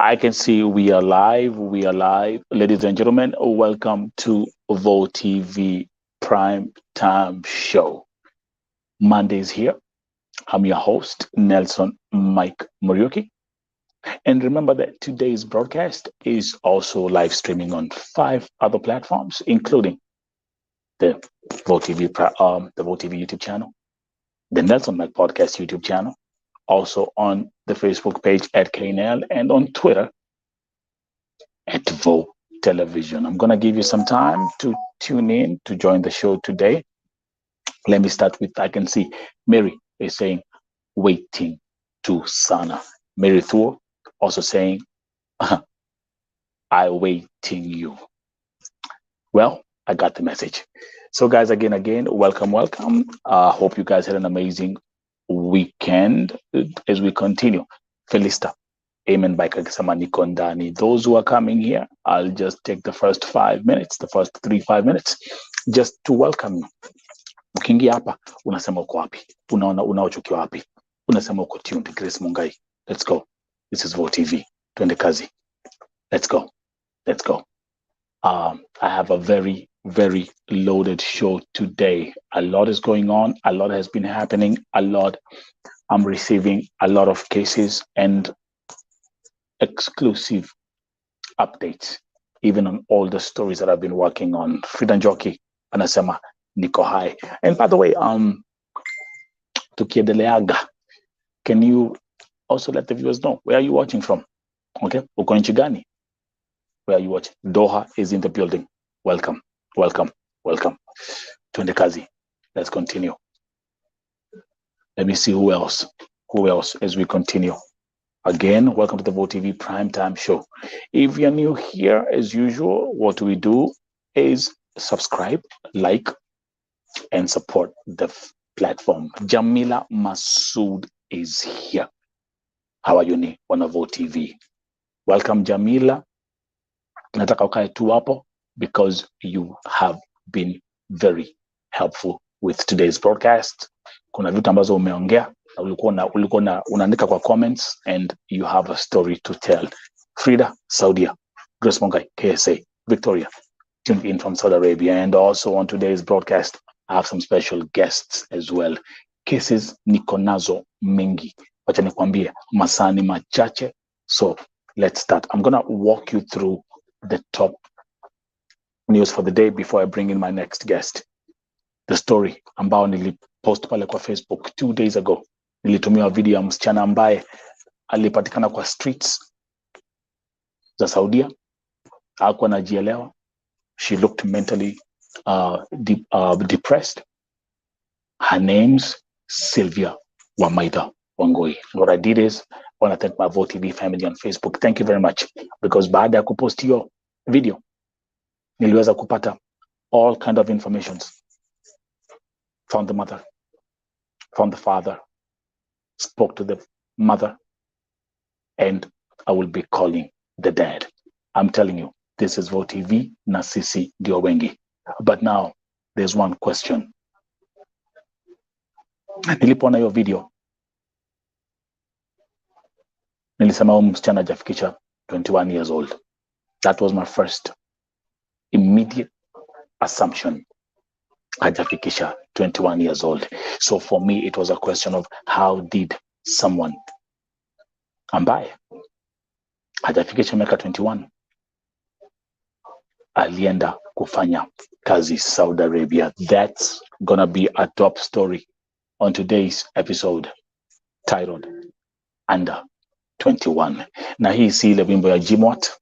I can see we are live. We are live. Ladies and gentlemen, welcome to Vo TV Prime Time Show. Monday's here. I'm your host, Nelson Mike Muriuki. And remember that today's broadcast is also live streaming on 5 other platforms, including the Vo TV, the Vo TV YouTube channel, the Nelson Mike Podcast YouTube channel, also on the Facebook page at KNL, and on Twitter at Vo Television. I'm going to give you some time to tune in to join the show today. Let me start with, I can see Mary is saying, waiting to Sana. Mary Thuo also saying, I waiting you. Well, I got the message. So guys, again, welcome. Hope you guys had an amazing weekend. As we continue, Felista, Amen by Kakisama Nikondani. Those who are coming here, I'll just take the first 5 minutes, the first 5 minutes, just to welcome you. Ukiingia hapa, unasema uko wapi? Unaochukiwa wapi? Unasema uko tuned. Grace Mungai. Let's go. This is Vo TV. Twende kazi. Let's go. I have a very, very loaded show today. A lot is going on. A lot has been happening. I'm receiving a lot of cases and exclusive updates, even on all the stories that I've been working on. Frida Njoki anasema niko hai. And by the way, tukiendeleaga, can you also let the viewers know where are you watching from? Okay, uko nchi gani? Where are you watching? Doha is in the building. Welcome. Twende kazi. Let's continue. Let me see who else as we continue. Again, welcome to the Vo TV Primetime Show. If you're new here, as usual, what we do is subscribe, like, and support the platform. Jamila Masood is here. How are you, ni wana Vo TV? Welcome, Jamila. Nataka ukae tu hapo because you have been very helpful with today's broadcast. Kuna vitu ambazo umeongea na ulikuwa unaandika kwa comments and you have a story to tell. Frida, Saudia, Grace Mungai, KSA, Victoria, tuned in from Saudi Arabia. And also on today's broadcast, I have some special guests as well. Cases niko nazo mengi. Wacha nikwambie masani machache. So let's start. I'm going to walk you through the top news for the day before I bring in my next guest. The story ambao nilipost pale kwa Facebook 2 days ago. Nilitumia video ya msichana ambaye alipatikana kwa streets za Saudia. Hakuwa anajielewa. She looked mentally depressed. Her name's Sylvia Wamaitha Wangui. What I did is, I want to thank my Vo TV family on Facebook. Thank you very much. Because baada ya kupost hiyo video, niliweza kupata all kind of informations. Found the mother, found the father, spoke to the mother, and I will be calling the dad. I'm telling you, this is Vo TV na sisi ndio wengi. But now, there's one question. Nilipoona hiyo video, nilisema msichana hajafikisha 21 years old. That was my first immediate assumption. Hajafikisha 21 years old. So for me, it was a question of how did someone ambaye hajafikisha miaka 21 alienda kufanya kazi Saudi Arabia? That's gonna be a top story on today's episode titled Under 21. Na hii si ile wimbo ya Jimwat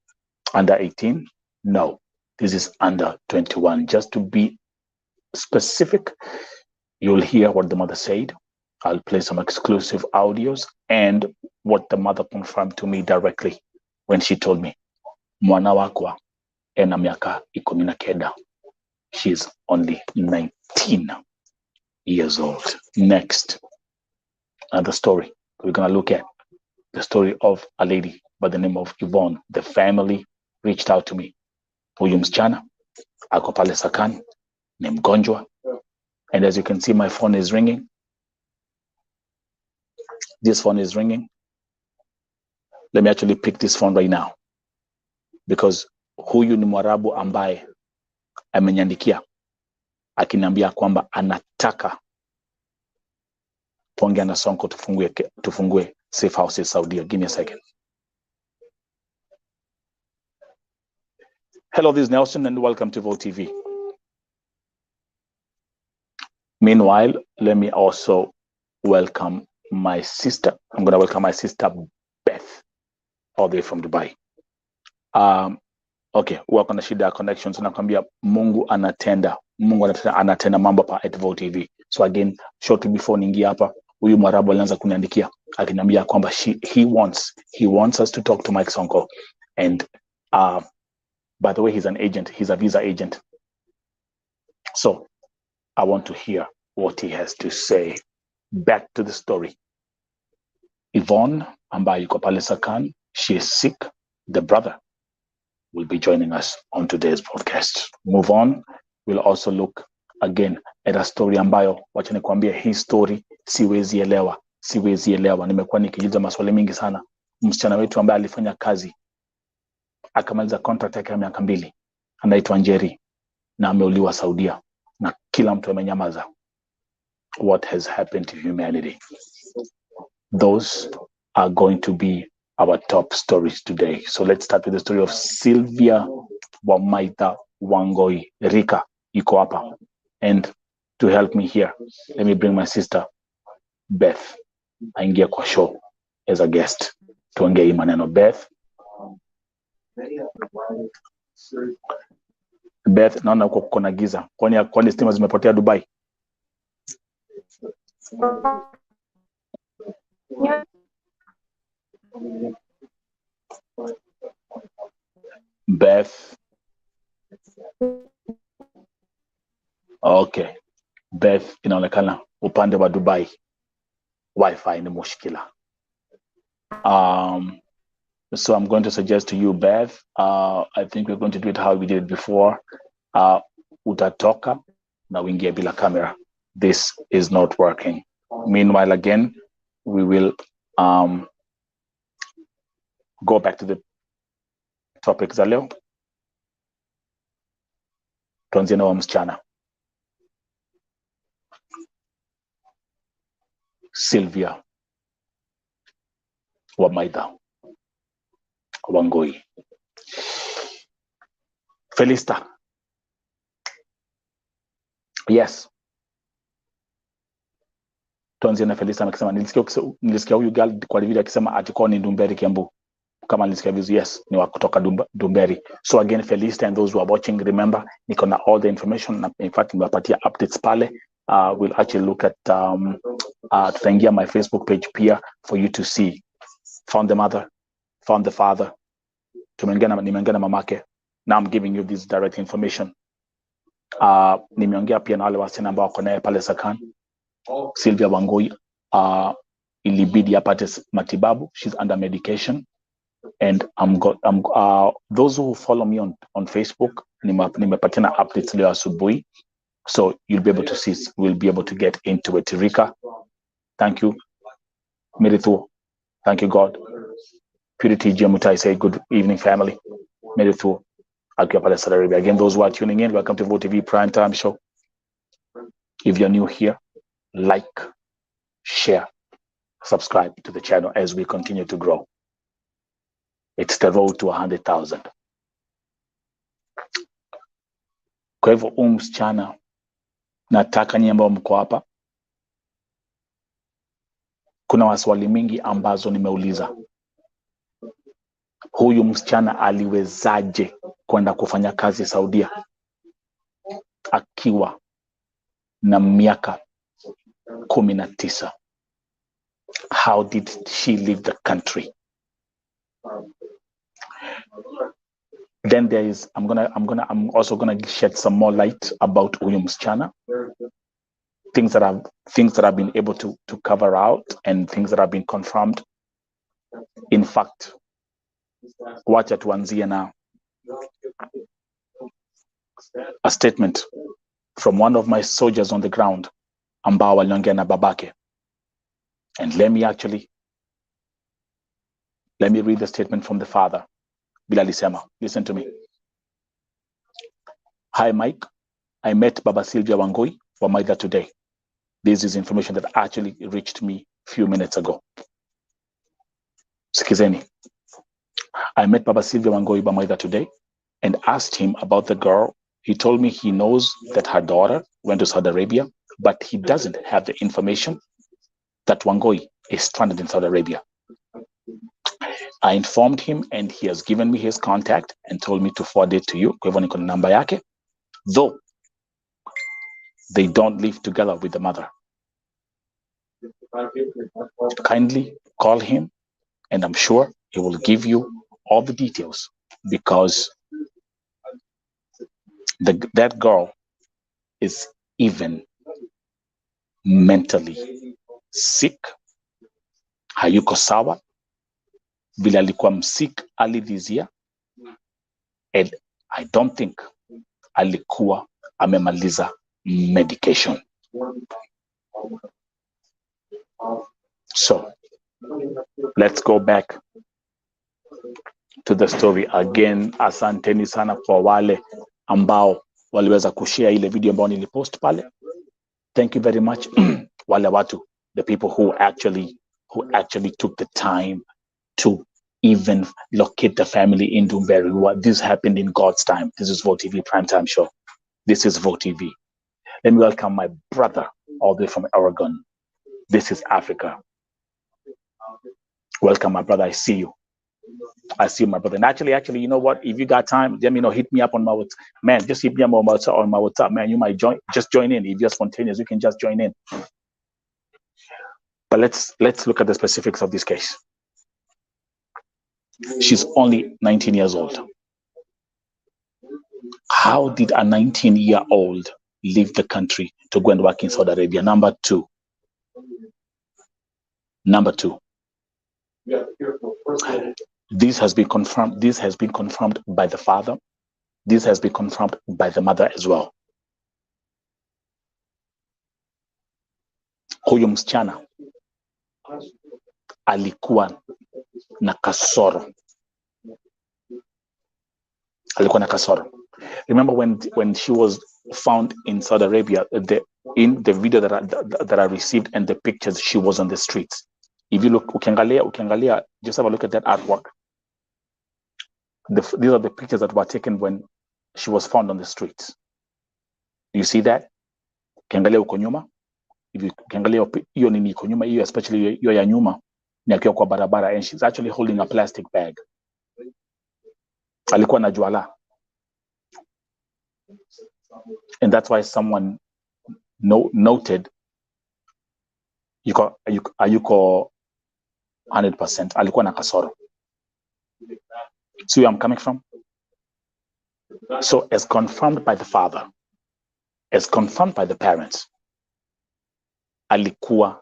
under 18. No, this is under 21. Just to be specific, you'll hear what the mother said. I'll play some exclusive audios and what the mother confirmed to me directly when she told me, mwana wakwa ena miaka 19. She's only 19 years old. Next, another story. We're going to look at the story of a lady by the name of Yvonne. The family reached out to me. Huyu msichana ako pale Sakani, ni mgonjwa. And as you can see, my phone is ringing. This phone is ringing. Let me actually pick this phone right now, because huyu ni Mwarabu ambaye ameniandikia akiniambia kwamba anataka kuongea na Sonko tufungue safe house Saudia. Give me a second. Hello, this is Nelson and welcome to Vote TV. Meanwhile, let me also welcome my sister. I'm going to welcome my sister Beth, all the way from Dubai. Okay, wako na shida ya connections. Nakwambia Mungu anatenda mambo pa at Vote TV. So again, shortly before niingia hapa, huyu Mwarabu alianza kuniandikia akiniambia kwamba he wants us to talk to Mike Sonko. And by the way, he's an agent. He's a visa agent. So I want to hear what he has to say. Back to the story. Yvonne, ambaye yuko pale Sakan, she is sick. The brother will be joining us on today's broadcast. Move on. We'll also look again at a story ambayo, wacha nikwambie, hii story siwezi elewa. Nimekuwa nikijiuliza maswali mingi sana. Msichana wetu ambaye alifanya kazi akamaliza contract yake ya miaka 2, anaitwa Njeri, na ameuliwa Saudia, na kila mtu amenyamaza. What has happened to humanity? Those are going to be our top stories today. So let's start with the story of Sylvia Wamaitha Wangoi. Rika iko hapa, and to help me here, let me bring my sister Beth aingia kwa show as a guest. Tuongee hii maneno. Beth, naona uko kuna giza. Kwani stima zimepotea Dubai? Beth. Okay. Beth, inaonekana upande wa Dubai Wi-Fi ni mushkila. So I'm going to suggest to you, Beth, I think we're going to do it how we did it before. Utatoka na uingie bila camera. This is not working. Meanwhile, again, we will go back to the topic za leo. Tuanzie na msichana Sylvia Wamaitha Wangoi. Felista. Yes. Tuanzie na Felista akisema nilisikia huyu girl kwa video akisema atiko ni Dumberi Kiambu. Kama nilisikia vizuri, yes, ni wa kutoka Dumberi. So again, Felista and those who are watching, remember, niko na all the information. In fact, nimepatia updates pale. We'll actually look at tutaingia my Facebook page pia for you to see. Found the mother, found the father. Nimeongea na mamake. Now I'm giving you this direct information. Nimeongea pia na wale wasichana ambao wako naye pale Sakan. Sylvia Wangoi ilibidi apate matibabu. She's under medication. And those who follow me on Facebook, nimepatiana updates leo asubuhi. So you'll be able to see, we'll be able to get into it. Rika, thank you. Merithu, thank you, God. Purity Jemutai say good evening, family. Merithu, akiwa pale Saudi Arabia. Again, those who are tuning in, welcome to Vote TV Primetime Show. If you're new here, like, share, subscribe to the channel as we continue to grow. It's the road to 100,000. Kwa hivyo msichana, nataka nyinyi ambao mko hapa, kuna maswali mingi ambazo nimeuliza. Huyu msichana aliwezaje kwenda kufanya kazi Saudia akiwa na miaka 19? How did she leave the country? Then there is, I'm also gonna shed some more light about huyu msichana, things that I've been able to cover out and things that have been confirmed. In fact, wacha tuanzie na a statement from one of my soldiers on the ground ambao waliongea na babake. And let me actually Let me read the statement from the father. Bila alisema, listen to me. Hi, Mike. I met Baba Sylvia Wangui Wamaitha today. This is information that actually reached me a few minutes ago. Sikizeni. I met Baba Sylvia Wangui Wamaitha today and asked him about the girl. He told me he knows that her daughter went to Saudi Arabia, but he doesn't have the information that Wangui is stranded in Saudi Arabia. I informed him and he has given me his contact and told me to forward it to you. Kwa hivyo niko na namba yake. Though they don't live together with the mother. Kindly call him and I'm sure he will give you all the details because that girl is even mentally sick. Hayuko sawa vile alikuwa msick early this year, and I don't think alikuwa amemaliza medication. So let's go back to the story again. Asanteni sana kwa wale ambao waliweza kushare ile video ambao nilipost pale. Thank you very much. Wale watu, the people who actually took the time to even locate the family in Dumberry. This happened in God's time. This is VOTV Primetime Show. This is VOTV. Let me welcome my brother all the way from Oregon. This is Africa. Welcome, my brother. I see you. I see you, my brother. And actually, you know what? If you got time, let me know. Hit me up on my WhatsApp. Man, just hit me up on my WhatsApp, man. You might just join in. If you're spontaneous, you can just join in. But let's look at the specifics of this case. She's only 19 years old. How did a 19-year-old leave the country to go and work in Saudi Arabia? Number two. This has been confirmed. This has been confirmed by the father. This has been confirmed by the mother as well. Huyu msichana alikuwa na kasoro. Remember when she was found in Saudi Arabia, in the video that I received and the pictures, she was on the streets. If you look, ukiangalia, just have a look at that artwork. These are the pictures that were taken when she was found on the streets. You see that? Ukiangalia uko nyuma, if you ukiangalia hiyo nini iko nyuma, hiyo especially hiyo ya nyuma, ni akiwa kwa barabara, and she's actually holding a plastic bag. Alikuwa na juala. And that's why someone noted ayuko 100%. Alikuwa na kasoro. See where I'm coming from? So as confirmed by the father, as confirmed by the parents, alikuwa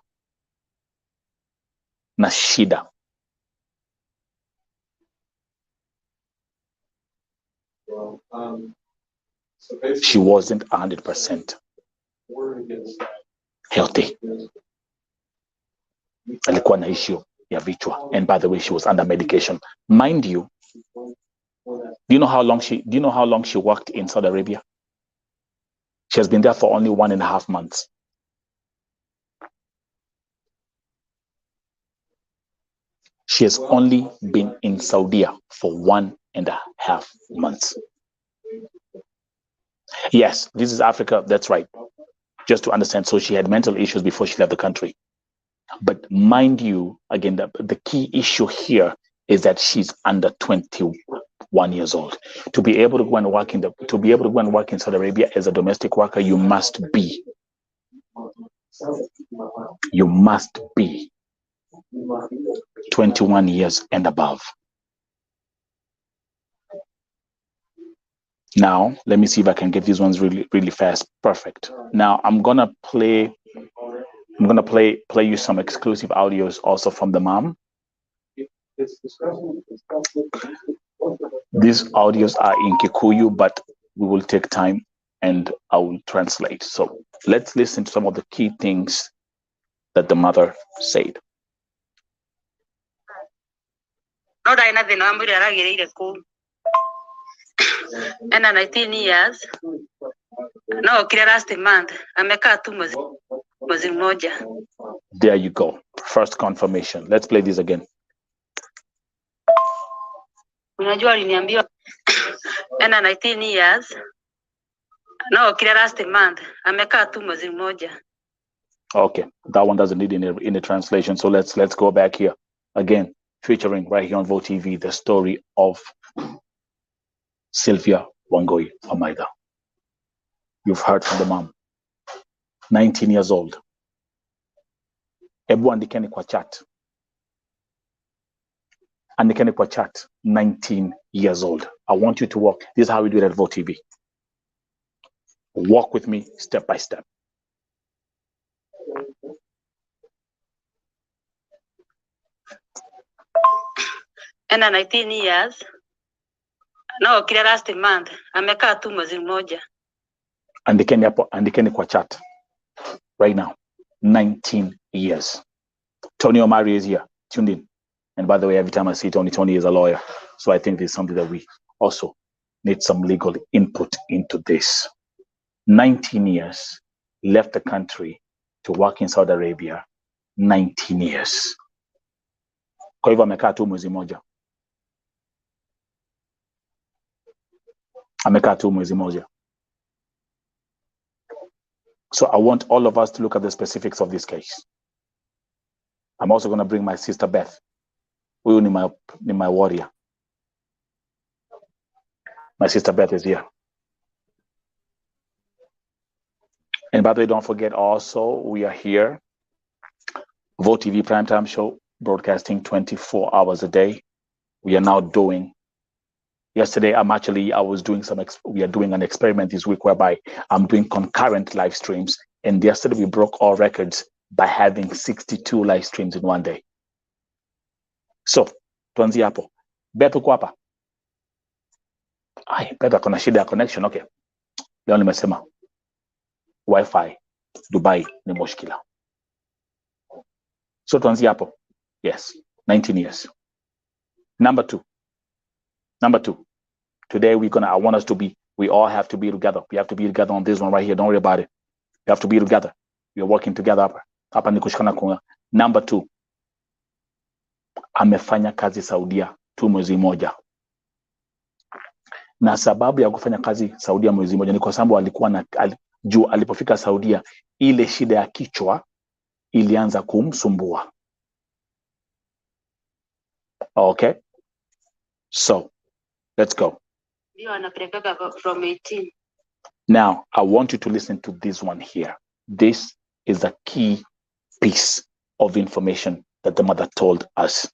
na shida. She wasn't 100% healthy. Alikuwa na issue ya vichwa, and by the way, she was under medication. Mind you, do you know how long she worked in Saudi Arabia? She has been there for only 1.5 months. She has only been in Saudi for 1.5 months. Yes, this is Africa. That's right. Just to understand. So she had mental issues before she left the country. But mind you, again, the key issue here is that she's under 21 years old. To be able to go and work in Saudi Arabia as a domestic worker, you must be 21 years and above. Now, let me see if I can get these ones really, really fast. Perfect. Now, I'm gonna play you some exclusive audios also from the mom. These audios are in Kikuyu, but we will take time and I will translate. So let's listen to some of the key things that the mother said. no ndari na thina wa mwiri aragiriire kuu ena 19 years no okire last month amekaa tu mwezi mmoja. There you go, first confirmation. Let's play this again. Unajua aliniambiwa ena 19 years no okire last month amekaa tu mwezi mmoja. Okay, that one doesn't need any translation, so let's go back here again, featuring right here on Vote TV, the story of Sylvia Wangui Wamaitha. You've heard from the mom, 19 years old. Ebu andikeni kwa chat. Andikeni kwa chat, 19 years old. I want you to walk. This is how we do it at Vote TV. Walk with me step by step. Ena 19 years no okire last month amekaa tu mwezi mmoja. Andikeni hapo, andikeni kwa chat right now, 19 years. Tony Omari is here, tuned in. And by the way, every time I see Tony is a lawyer. So I think there's something that we also need some legal input into this. 19 years, left the country to work in Saudi Arabia. 19 years. Kwa hivyo amekaa tu mwezi moja. Amekaa tu mwezi moja. So I want all of us to look at the specifics of this case. I'm also going to bring my sister Beth. Huyu ni my warrior. My sister Beth is here. And by the way, don't forget also, we are here. Vote TV Primetime Show, broadcasting 24 hours a day. We are now doing, yesterday we are doing an experiment this week whereby I'm doing concurrent live streams. And yesterday we broke all records by having 62 live streams in one day. So, tuanzie hapo. Beth uko hapa? Ai, Beth akona shida ya connection, okay. Leo nimesema Wi-Fi Dubai ni mushkila. So tuanzie hapo. Yes, 19 years. Number two. Today I want us to be, we all have to be together. We have to be together on this one right here. Don't worry about it. We have to be together. We are working together hapa. Hapa ni kushikana kunga. Number two. Amefanya kazi Saudia tu mwezi moja. Na sababu ya kufanya kazi Saudia mwezi moja ni kwa sababu alikuwa alipofika Saudia ile shida ya kichwa ilianza kumsumbua. Okay? So, let's go. From 18. Now, I want you to listen to this one here. This is a key piece of information that the mother told us.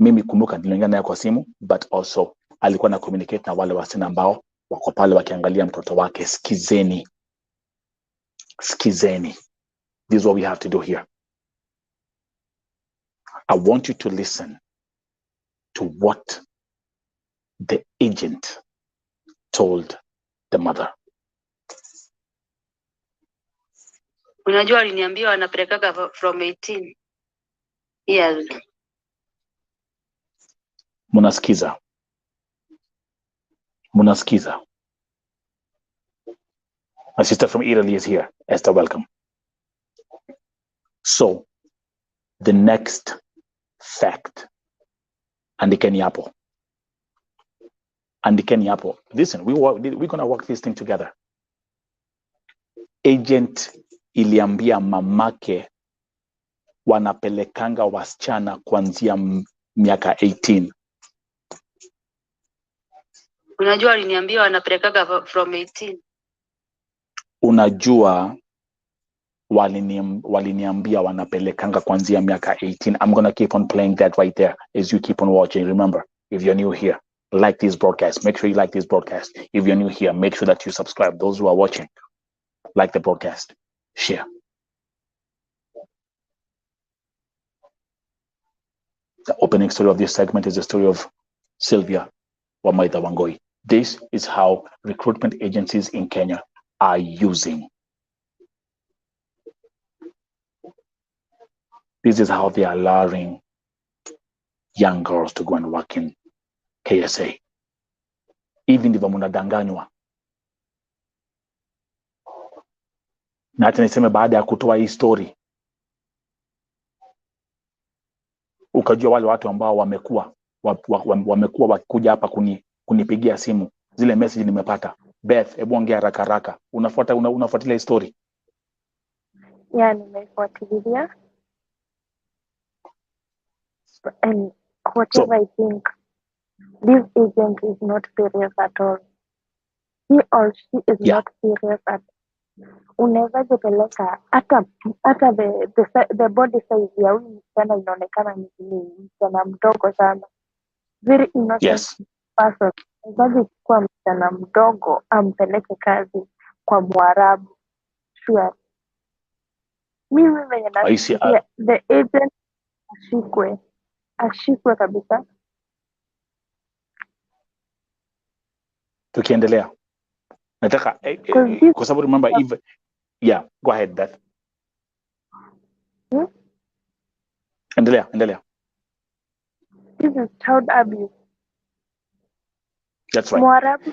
Mimi kumbuka niliongea naye kwa simu, but also alikuwa na communicate na wale wasina ambao wako pale wakiangalia mtoto wake. Skizeni. This is what we have to do here. I want you to listen to what the agent told the mother. Unajua aliniambia anapelekaga from 18 years. Munasikiza. My sister from Italy is here. Esther, welcome. So, the next fact. Andikeni hapo. Listen, we're going to work this thing together. Agent iliambia mamake wanapelekanga wasichana kuanzia miaka 18. Unajua aliniambia wanapelekaga from 18. Unajua waliniambia wanapelekanga kuanzia miaka 18. I'm going to keep on playing that right there as you keep on watching. Remember, if you're new here, like this broadcast. Make sure you like this broadcast. If you're new here, make sure that you subscribe. Those who are watching, like the broadcast. Share. The opening story of this segment is the story of Sylvia Wamaitha Wangui. This is how recruitment agencies in Kenya are using. This is how they are luring young girls to go and work in KSA. Hivi ndivyo mnadanganywa. Na hata niseme baada ya kutoa hii story, ukajua wale watu ambao wamekuwa wakikuja hapa kunipigia simu, zile message nimepata. Beth, hebu ongea haraka haraka. Unafuatilia story? Yeah, nimeifuatilia. And whatever I think, this agent is not serious at all. He or she is not serious at all. Unaweza jipeleka hata the body size ya huyu msichana inaonekana ni msichana mdogo sana, very innocent person. Unaweza kuwa msichana mdogo ampeleke kazi kwa Mwarabu, sure. Mimi venye nasikia the agent ashikwe kabisa. Tukiendelea nataka kwa sababu remember even go ahead Beth. Endelea. This is child abuse. That's right. Mwarabu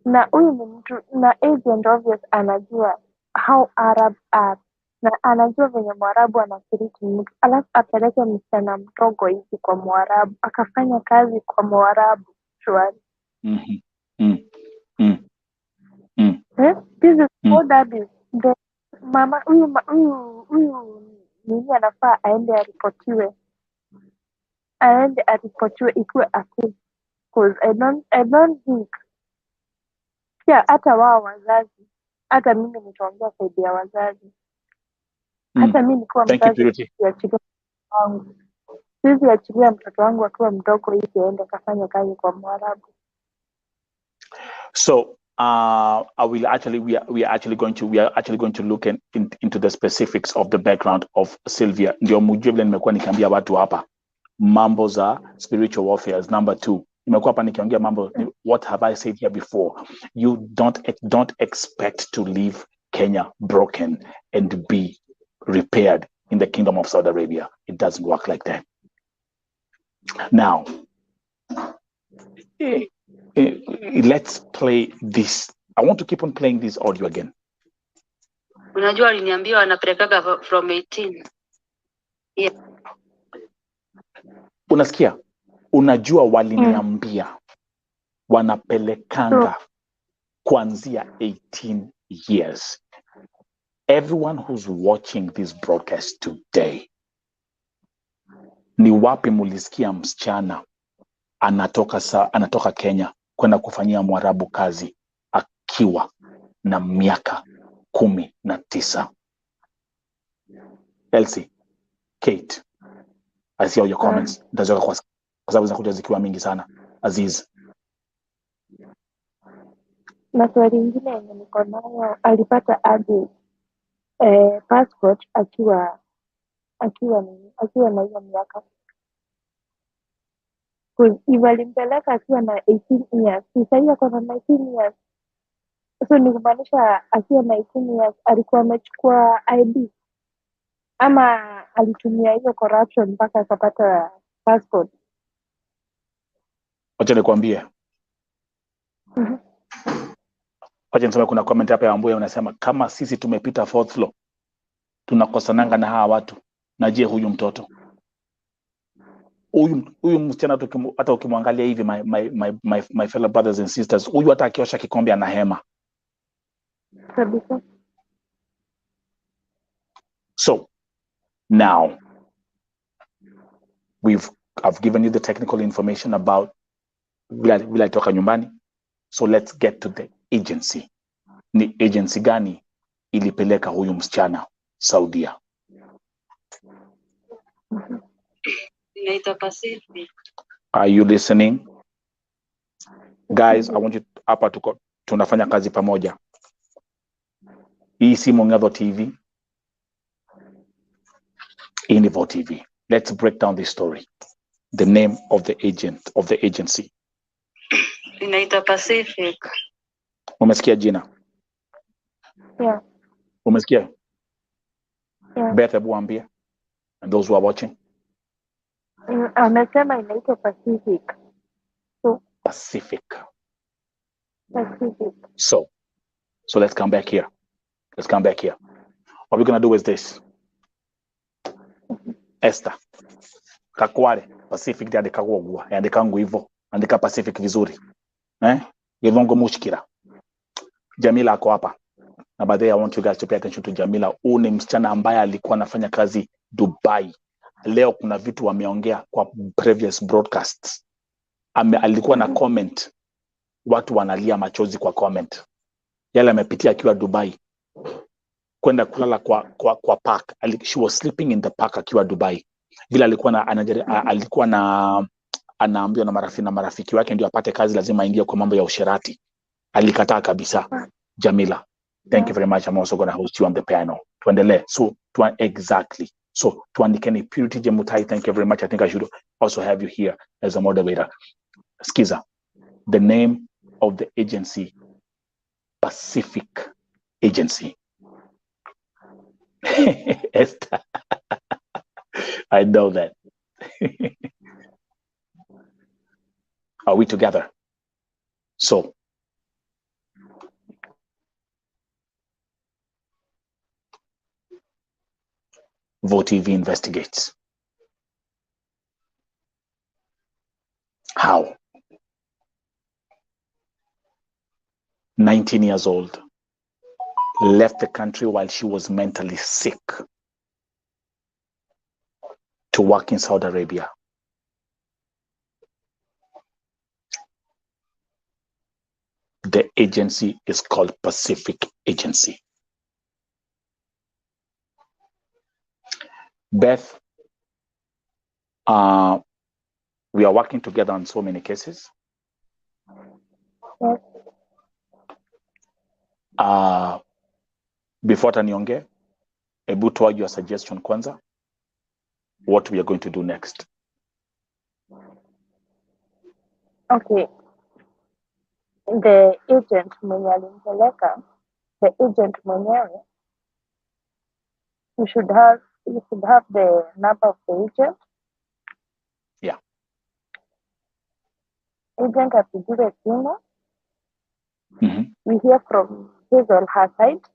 na huyu ni mtu na agent obvious anajua how Arab are, na anajua venye Mwarabu anashiriki mtu, alafu apeleke msichana mdogo hivi kwa Mwarabu akafanya kazi kwa Mwarabu, sure. This is child abuse. The mama huyu nini anafaa aende aripotiwe ikuwe accused, because I don't think hata wao wazazi, hata mimi nitaongea saidi ya wazazi, hata mimi nikuwa mzazi siwezi achilia mtoto wangu akiwa mdogo hivi aende kafanya kazi kwa Mwarabu. So we are actually going to look into the specifics of the background of Sylvia. Ndio mjue vile nimekuwa nikiambia watu hapa mambo za spiritual warfare. Number 2, nimekuwa hapa nikiongea mambo, what have I said here before? You don't expect to leave Kenya broken and be repaired in the kingdom of Saudi Arabia. It doesn't work like that. Now, let's play this. I want to keep on playing this audio again. Unajua aliniambia anapelekaga from 18. Yeah. Unasikia? Unajua waliniambia wanapelekanga kuanzia 18 years. Everyone who's watching this broadcast today, ni wapi mulisikia msichana anatoka Kenya kwenda kufanyia Mwarabu kazi akiwa na miaka 19? Elsie, Kate, I see all your comments. Nitazoka kwa sababu zinakuja zikiwa mingi sana. Aziz. Na swali lingine yenye niko nayo, alipata aje passport akiwa na hiyo miaka? Walimpeleka akiwa na 18 years. Sasa hiyo kwa 19 years. So ni kumaanisha akiwa na 18 years alikuwa amechukua ID ama alitumia hiyo corruption mpaka akapata passport? Wacha nikwambie. Wacha niseme kuna comment hapa ya Ambuya unasema kama sisi tumepita 4th floor tunakosananga na hawa watu. Na je, huyu mtoto? Huyu msichana hata ukimwangalia hivi my fellow brothers and sisters, huyu hata akiosha kikombe ana hema. So now I've given you the technical information about vile toka nyumbani. So let's get to the agency. Ni agency gani ilipeleka huyu msichana Saudia? Inaitwa Pacific. Are you listening? Guys, I want you hapa tunafanya kazi pamoja. Hii si Mong'adho TV. Inivo TV. Let's break down this story. The name of the agent of the agency. Inaitwa Pacific. Umesikia jina? Yeah. Umesikia? Yeah. Beth, hebu ambia. And those who are watching. Amesema inaitwa Pacific. So Pacific. Pacific. So let's come back here. Let's come back here. What we're gonna do is this. Esther, Kakware, Pacific ndi andika gwa, andika ngo hivyo, andika Pacific vizuri. Givongo mushkira. Jamila ako hapa. Na by the way, I want you guys to pay attention to Jamila. Huyu ni msichana ambaye alikuwa anafanya kazi Dubai. Leo kuna vitu wameongea kwa previous broadcasts. Alikuwa na comment. Watu wanalia machozi kwa comment. Yale amepitia akiwa Dubai. Kwenda kulala kwa park. She was sleeping in the park akiwa Dubai. Vile alikuwa anaambiwa na marafiki wake ndio apate kazi lazima aingie kwa mambo ya usherati. Alikataa kabisa. Jamila, thank you very much. I'm also going to host you on the piano. Tuendelee. So, exactly. So, tuandikeni Purity Jemutai, thank you very much. I think I should also have you here as a moderator. Skiza, the name of the agency, Pacific Agency. Esther. I know that. Are we together? So, VOTV investigates. How? 19 years old, left the country while she was mentally sick to work in Saudi Arabia. The agency is called Pacific Agency. Beth, we are working together on so many cases. Yes. Before Tanionge, ebu toa your suggestion kwanza, what we are going to do next. Okay. The agent mwenye alimpeleka, the agent mwenyewe, you should have the number of the agent. Yeah. Agent apigiwe simu. We hear from his or her side.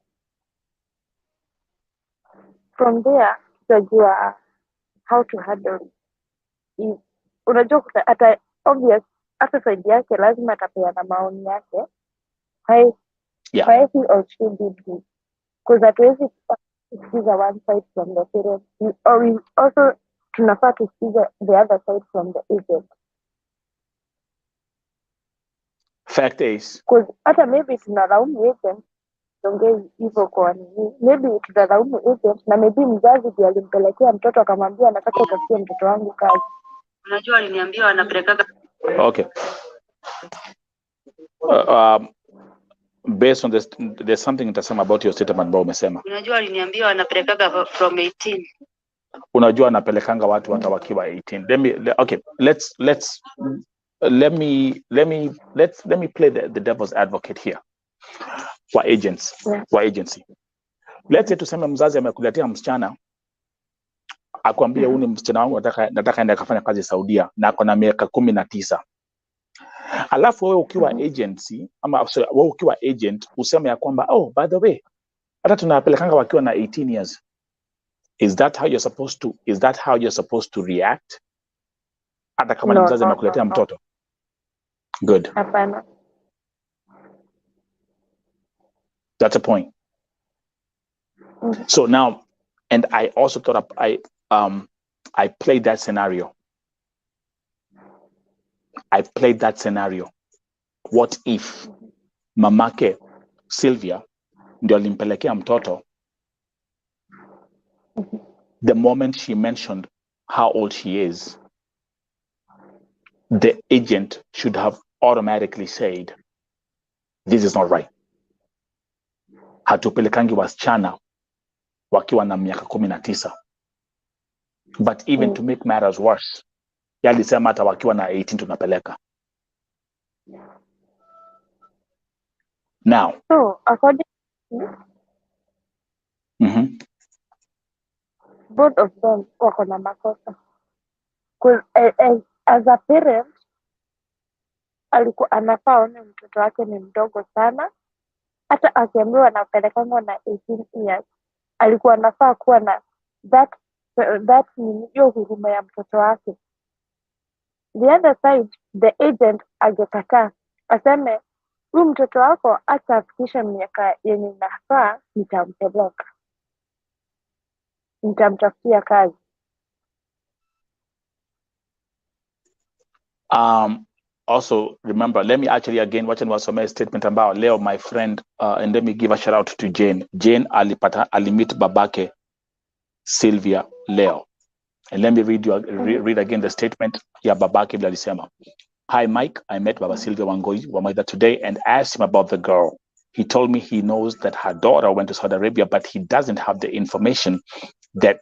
From there, tutajua how to handle it. Unajua hata obvious hata side yake lazima atapeana maoni yake. Why he or she did this. Because hatuwezi kusikiza one side from the parents. Or we also tunafaa tusikize the other side from the agent. Fact is, because hata maybe tunalaumu agent ongei hivyo kwa nini, maybe tunalaumu agent na maybe mzazi ndiye alimpelekea mtoto akamwambia nataka utafutie mtoto wangu kazi. Unajua aliniambia anapeleka. Okay. Based on this, there's something nitasema about your statement ambao umesema. Unajua aliniambia anapeleka from 18. Unajua anapelekanga watu hata wakiwa 18. Let me play the devil's advocate here. Kwa agents, Yeah. kwa agency. Let's say tuseme mzazi amekuletea msichana akwambia huyu ni msichana wangu nataka aende akafanya kazi Saudia na ako na miaka 19. Alafu wewe ukiwa agency ama wewe ukiwa agent useme ya kwamba by the way hata tunapelekanga wakiwa na 18 years. Is that how you're supposed to react? Hata kama ni mzazi amekuletea mtoto. Good. Hapana. That's a point. So now, and I also thought I played that scenario. What if mamake Sylvia ndio alimpelekea mtoto? The moment she mentioned how old she is, the agent should have automatically said, this is not right. Hatupelekangi wasichana wakiwa na miaka 19. But even to make matters worse, yalisema hata wakiwa na 18 tunapeleka. Now, So, according to both of them wako na makosa. As a parent alikuwa anafaa aone mtoto wake ni mdogo sana. Hata akiambiwa anapelekana na 18 years, alikuwa anafaa kuwa na that hiyo huruma ya mtoto wake. The other side, the agent angekataa aseme, huyu mtoto wako hata afikisha miaka yenye inafaa, nitampeleka, nitamtafutia kazi. Also remember, let me actually again watch and wasome statement about Leo, my friend, and let me give a shout out to Jane. Jane alimit babake Sylvia Leo. And let me read again the statement. Yeah, babake alisema. Hi Mike, I met Baba Sylvia Wangoi today and asked him about the girl. He told me he knows that her daughter went to Saudi Arabia, but he doesn't have the information that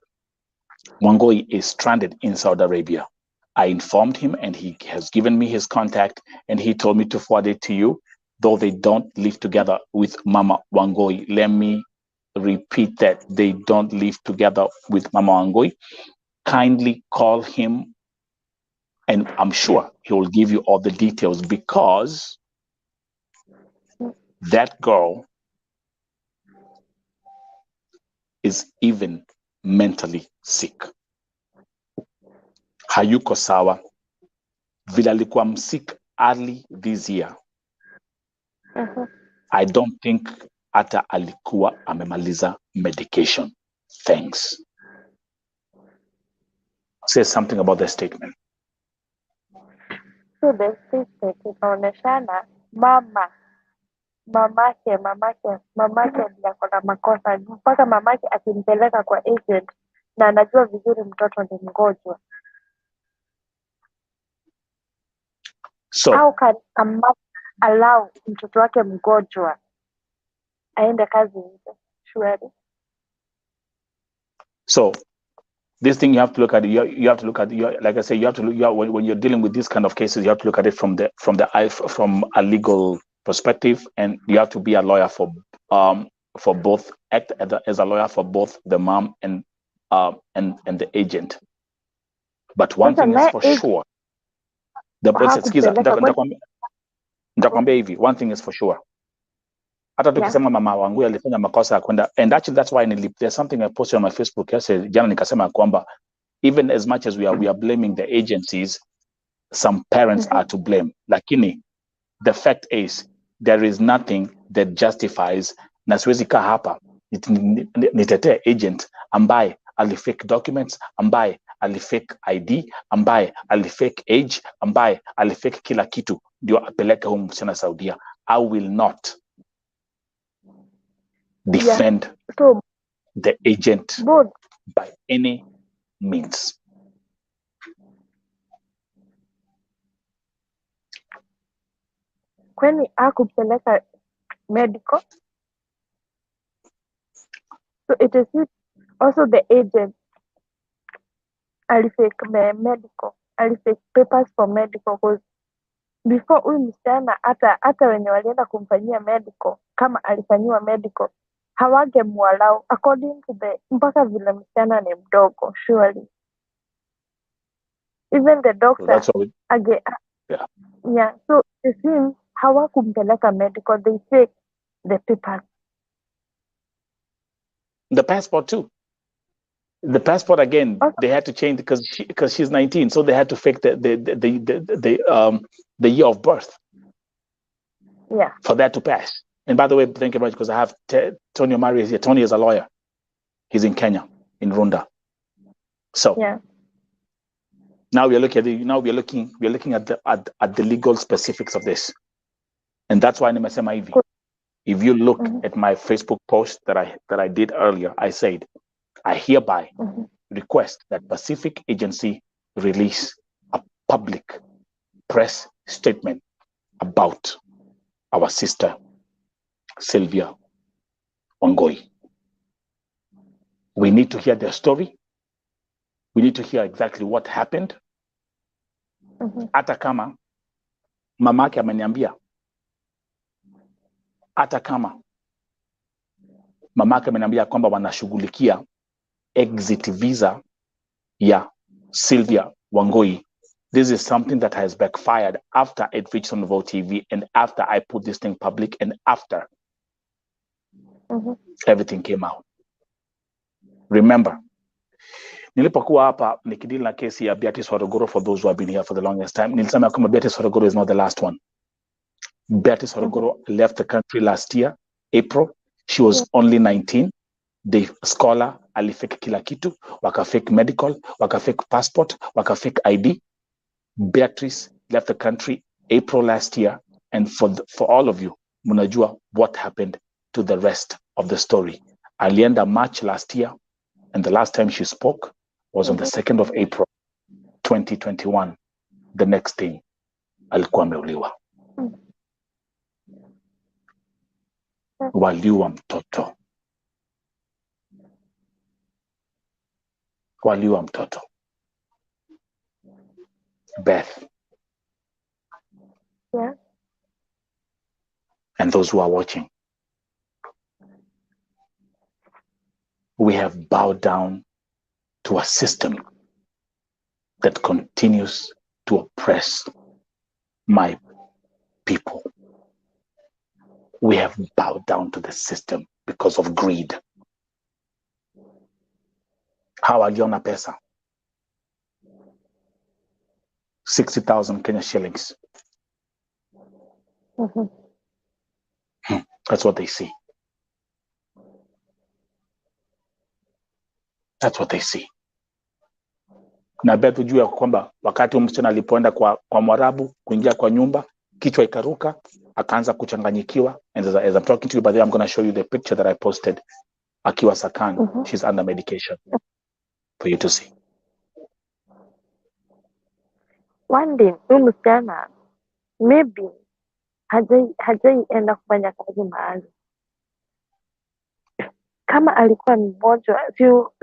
Wangoi is stranded in Saudi Arabia. I informed him and he has given me his contact and he told me to forward it to you, though they don't live together with Mama Wangoi. Let me repeat that. They don't live together with Mama Wangoi. Kindly call him and I'm sure he will give you all the details because that girl is even mentally sick. Hayuko sawa. Vile alikuwa msick early this year. I don't think hata alikuwa amemaliza medication. Thanks. Say something about the statement. So the statement inaoneshana mamake ndiye ako na makosa, mpaka mamake akimpeleka kwa agent na anajua vizuri mtoto ni mgonjwa. So how can a mother allow mtoto wake mgonjwa aende kazi nje? Surely. So this thing you have to look at. You have to look at. Like I say, you have to look. When you're dealing with this kind of cases, you have to look at it from a legal perspective, and you have to be a lawyer for both. Act as a lawyer for both the mom and the agent. But one thing is for sure. Nitakwambia hivi, one thing is for sure. Hata tukisema mama wangu alifanya makosa ya kwenda, and actually that's why there's something I posted on my Facebook yesterday, jana nikasema kwamba even as much as we are blaming the agencies, some parents are to blame. Lakini the fact is there is nothing that justifies, na siwezi kaa hapa nitetee agent ambaye alifake documents, ambaye alifake ID, ambaye alifake age, ambaye alifake kila kitu ndio apeleke huko msichana Saudia. I will not defend the agent by any means. Kwani akupeleka medical? So it is also the agent alifake medical, alifake papers for medical, because before huyu msichana hata wenye walienda kumfanyia medical, kama alifanyiwa medical, hawangemwalau according to the, mpaka vile msichana ni mdogo. Surely even the doctor so it seems hawakumpeleka medical, they fake the papers. The passport too. The passport again, they had to change because she's 19, so they had to fake the year of birth. Yeah. For that to pass. And by the way, thank you very much, because I have Tony Omari is here. Tony is a lawyer. He's in Kenya, in Runda. So now we are looking at the legal specifics of this, and that's why nimesema hivi. If you look at my Facebook post that I did earlier, I said, I hereby request that Pacific Agency release a public press statement about our sister Sylvia Wangoi. We need to hear their story. We need to hear exactly what happened. Hata kama mamake ameniambia, hata kama mamake ameniambia kwamba wanashughulikia exit visa ya Sylvia Wangui, this is something that has backfired after it reached on Vote TV and after I put this thing public and after everything came out. Remember, nilipokuwa hapa nikidili na kesi ya Beatrice Waruguru, for those who have been here for the longest time, nilisema kama Beatrice Waruguru is not the last one. Beatrice Waruguru left the country last year, April. She was only 19. The scholar alifake kila kitu, wakafake medical, wakafake passport, wakafake ID. Beatrice left the country April last year, and for all of you, munajua what happened to the rest of the story. Alienda March last year, and the last time she spoke was on the 2nd of April, 2021. The next thing, alikuwa ameuliwa. Waliua mtoto. Waliua mtoto. Beth. Yeah. And those who are watching, we have bowed down to a system that continues to oppress my people. We have bowed down to the system because of greed. How aliona pesa? 60,000 Kenya shillings. That's what they see. That's what they see. Na Beth, ujue ya kwamba wakati msichana alipoenda kwa Mwarabu kuingia kwa nyumba, kichwa ikaruka, akaanza kuchanganyikiwa. And as I'm talking to you, by the way, I'm going to show you the picture that I posted. Akiwa Sakan, she's under medication for you to see. One day, huyu msichana maybe hajaienda kufanya kazi mahali. Kama alikuwa mgonjwa,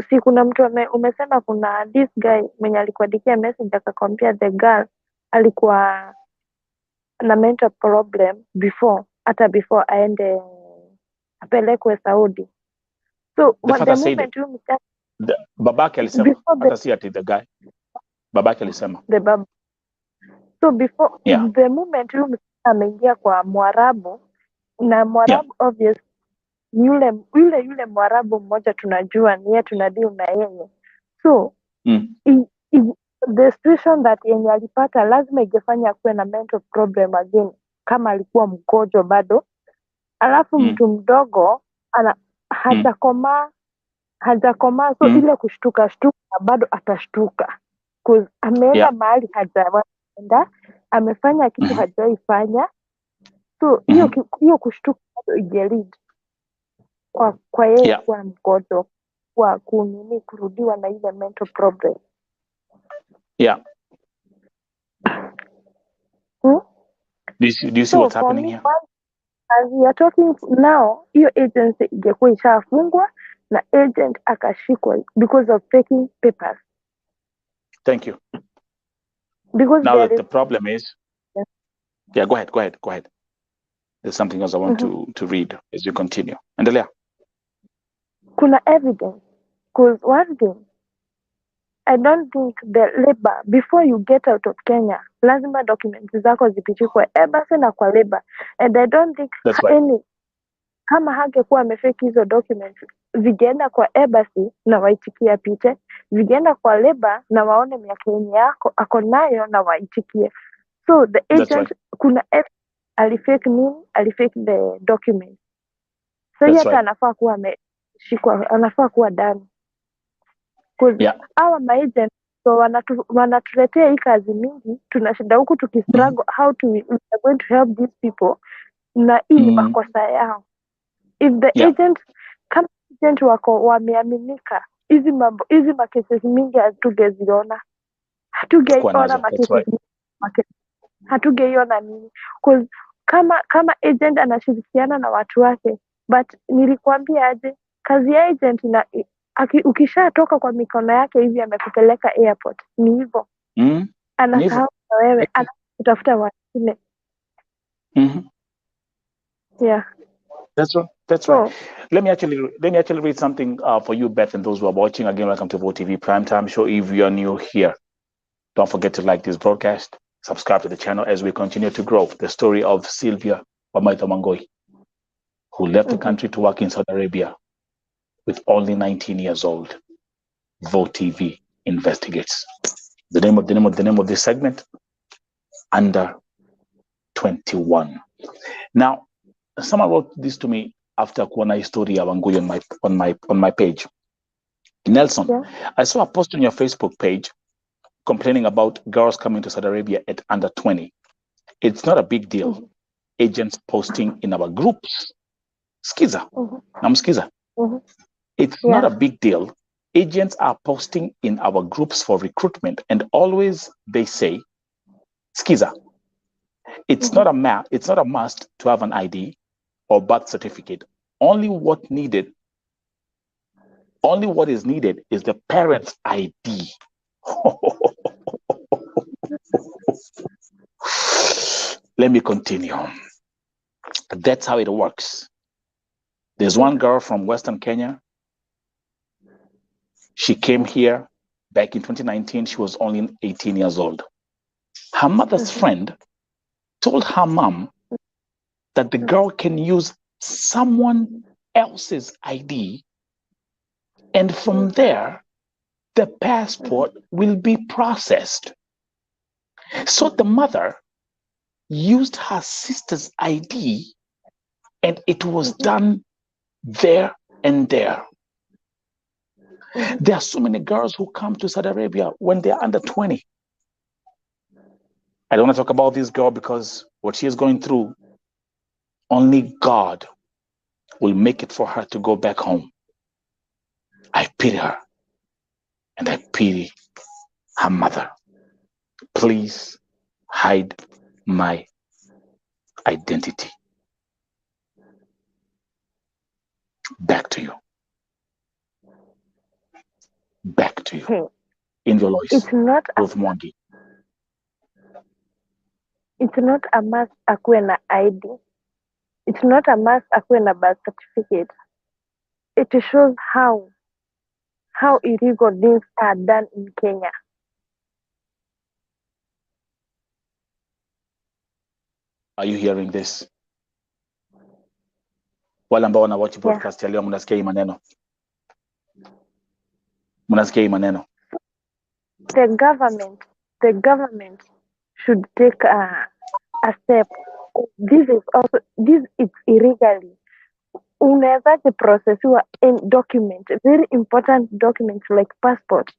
si kuna mtu umesema kuna this guy mwenye alikuandikia message akakwambia the girl alikuwa na mental problem hata before aende apelekwe Saudi. So the moment huyu msichana babake alisema hata si ati the guy, babake alisema the baba. So before the moment huyu msichana ameingia kwa Mwarabu, na Mwarabu obvious yule Mwarabu mmoja tunajua ni yeye, tunadeal na yeye. So the situation that yenye alipata lazima ingefanya kuwe na mental problem again kama alikuwa mgonjwa bado. Alafu mtu mdogo hajakomaa, so ile kushtuka bado atashtuka. Cause ameenda mahali hajaenda, amefanya kitu hajaifanya. So hiyo kushtuka bado igelid kwa yeye kuwa mgonjwa, kwa kurudiwa na ile mental problem. Yeah. Do you see what's happening here? As we are talking now, hiyo agency ingekuwa ishafungwa na agent akashikwa because of taking papers. Thank you. Because now the problem is, go ahead. There's something else I want to read as you continue. Endelea. Kuna evidence. Because one thing, I don't think the labor, before you get out of Kenya, lazima documents zako zipitie kwa embassy na kwa labor. And I don't think kama hangekuwa amefake hizo documents, vigeenda kwa embassy na waitikia pite, vigeenda kwa labor na waone miaka yenye yako ako nayo na waitikie. So the agent, kuna alifake nini? Alifake the document. So yeye anafaa kuwa ameshikwa, anafaa kuwa ndani. Our maagent so wanatuletea hii kazi mingi, tunashinda huku tukistruggle how to we are going to help these people, na hii ni makosa yao. If the agent, kama agent wako wameaminika, hizi macases mingi hatugeziona, hatugeiona nini? Because kama agent anashirikiana na watu wake, but nilikwambia aje, kazi ya agent ukishatoka kwa mikono yake hivi amekupeleka airport, ni hivyo. Anasahau na wewe, anatafuta wengine. Yeah. That's right. Let me actually read something for you, Beth, and those who are watching. Again, welcome to Vote TV Primetime Show. If you are new here, Don't forget to like this broadcast, subscribe to the channel as we continue to grow the story of Sylvia Wamaitha Wangui, who left the country to work in Saudi Arabia with only 19 years old. Vote TV investigates. The name of this segment, Under 21. Now, someone wrote this to me after Kuona Historia Wangui on my page. Nelson, yeah. I saw a post on your Facebook page complaining about girls coming to Saudi Arabia at under 20. It's not a big deal. Agents posting in our groups. Skiza. I'm Skiza. It's not a big deal. Agents are posting in our groups for recruitment, and always they say, Skiza, it's not a must to have an ID or birth certificate. Only what is needed is the parent's ID. Let me continue. That's how it works. There's one girl from Western Kenya. She came here back in 2019. She was only 18 years old. Her mother's friend told her mom that the girl can use someone else's ID, and from there, the passport will be processed. So the mother used her sister's ID, and it was done there and there. There are so many girls who come to Saudi Arabia when they're under 20. I don't want to talk about this girl because what she is going through, only God will make it for her to go back home. I pity her, and I pity her mother. Please hide my identity. Back to you. Back to you. In your voice. It's not Ruth Mwangi. It's not a must akuwe na ID. It's not a must akuwe na birth certificate. It shows how illegal things are done in Kenya. Are you hearing this? Wale ambao wanawatch broadcast ya leo, mnasikia hii maneno? Mnasikia hii maneno? The government should take a step. This is illegally. Unaweza processiwa document, very important documents like passport.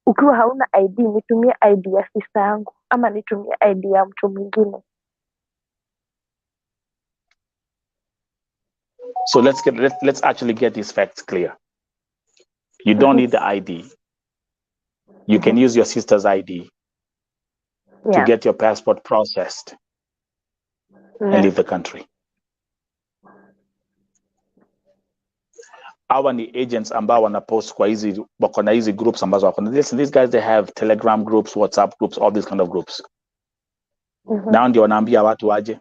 Ukiwa hauna ID, nitumie ID ya sister yangu ama nitumie ID ya mtu mwingine. So let's actually get these facts clear. You don't need the ID. You can use your sister's ID to get your passport processed and leave the country. Hawa ni agents ambao wanapost kwa hizi, wako na hizi groups ambazo wako. Listen, these guys, they have Telegram groups, WhatsApp groups, all these kind of groups. Now ndio wanaambia watu waje.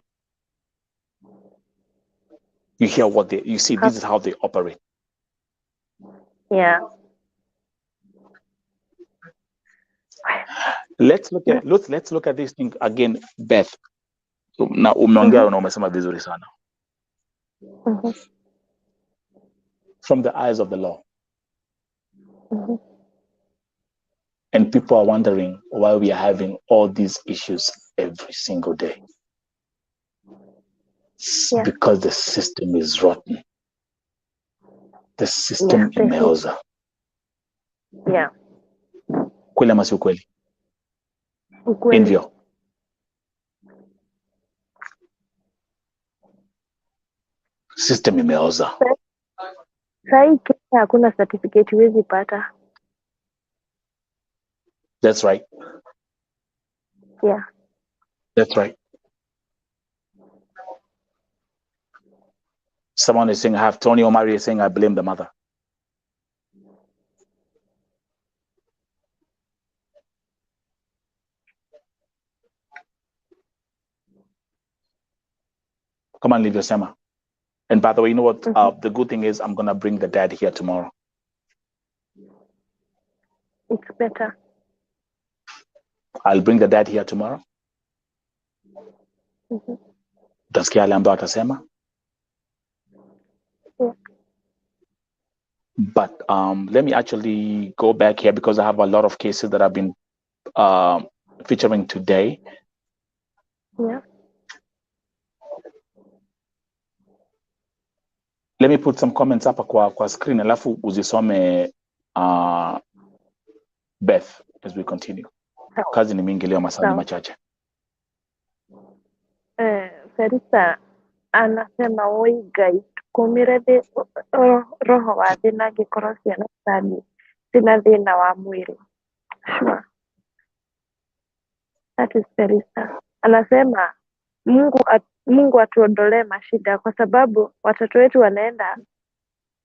You hear what you see, this is how they operate. Yeah. Let's look at this thing again, Beth. Na umeongea na umesema vizuri sana. From the eyes of the law. And people are wondering why we are having all these issues every single day. Because the system is rotten. The system imeoza. Yeah. Kweli ama si ukweli? Ukweli. Invyo. System imeoza. Sai Kenya hakuna certificate huwezi pata. That's right. Yeah. That's right. Someone is saying, I have Tony Omari is saying, I blame the mother. Come on, leave your sema. And by the way, you know what? The good thing is I'm going to bring the dad here tomorrow. It's better. I'll bring the dad here tomorrow. Utasikia yale ambayo atasema. Yeah. But let me actually go back here because I have a lot of cases that I've been featuring today. Yeah. Let me put some comments hapa kwa screen alafu uzisome Beth as we continue. Kazi ni mingi leo, masaa ni machache. Felisa anasema oi guys, kumire roho wa thina gikorwo ciana tani sina thina wa mwili. Sure. That is Felisa. Anasema Mungu atuondolee mashida kwa sababu watoto wetu wanaenda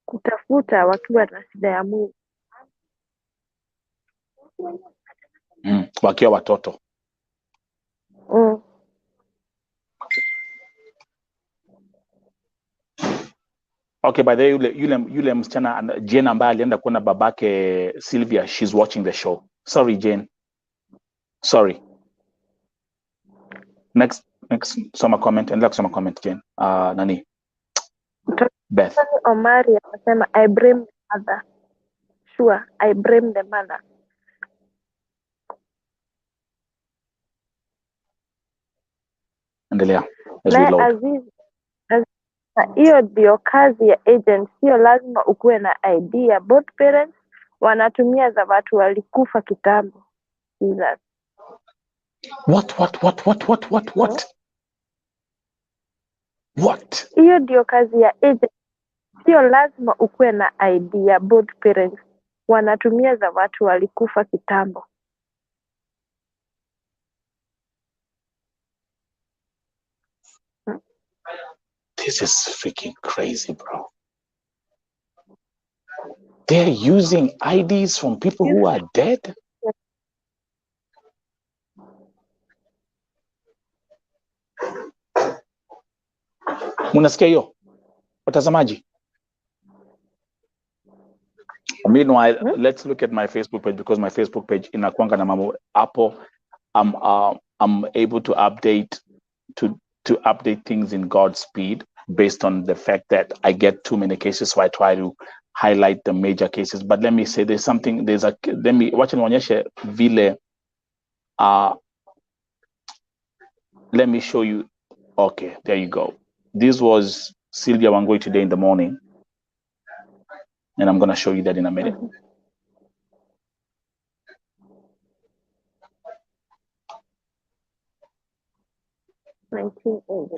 kutafuta wakiwa na shida ya mwili. Wakiwa watoto. Okay, by the way, yule msichana Jane ambaye alienda kuona babake Sylvia, she's watching the show. Sorry Jane. Sorry. Next soma comment. Endelea kusoma comment Jane. Nani? Beth. Omari anasema I blame the mother. Sure, I blame the mother. Endelea. Aziz, hiyo ndio kazi ya agent, sio lazima ukuwe na idea. Both parents wanatumia za watu walikufa kitambo. Jesus. What? Hiyo ndio kazi ya agent, sio lazima ukuwe na idea. Both parents wanatumia za watu walikufa kitambo. This is freaking crazy, bro. They're using IDs from people who are dead? Munasikia hiyo? Watazamaji? Meanwhile, let's look at my Facebook page because my Facebook page inakuanga na mambo hapo. I'm able to update things in God's speed based on the fact that I get too many cases, so I try to highlight the major cases. But let me say wacha nionyeshe vile let me show you. Okay, there you go. This was Sylvia Wangui today in the morning. And I'm going to show you that in a minute.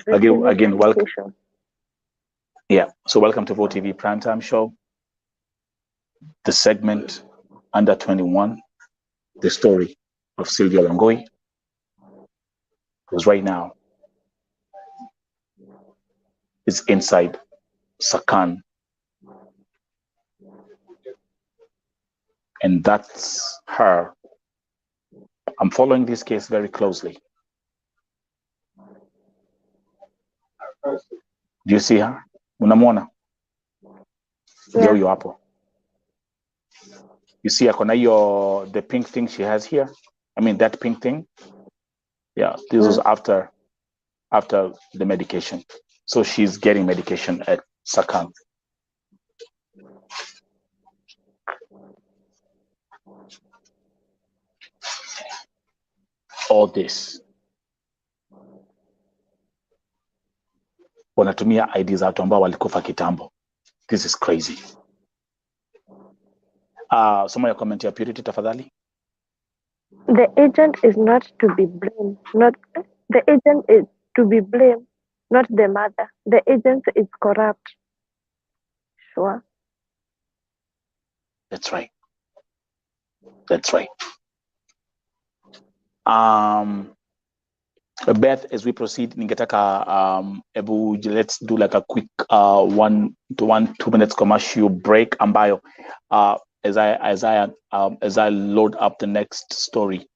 Again, welcome. Yeah, so welcome to Vote TV Primetime Show. The segment Under 21, the story of Sylvia Wangui. Because right now, it's inside Sakan. And that's her. I'm following this case very closely. Do you see her? Unamwona? Yeah. Yo hapo. You see the pink thing she has here? I mean that pink thing? Yeah, this was after the medication. So she's getting medication at Sakan. All this. Wanatumia ID za watu ambao walikufa kitambo. This is crazy. Soma ya comment ya Purity tafadhali. The agent is not to be blamed. The agent is to be blamed, not the mother. The agent is corrupt. Sure. That's right. Beth, as we proceed, ningetaka let's do like a quick 1 to 2 minutes commercial break ambayo as I load up the next story.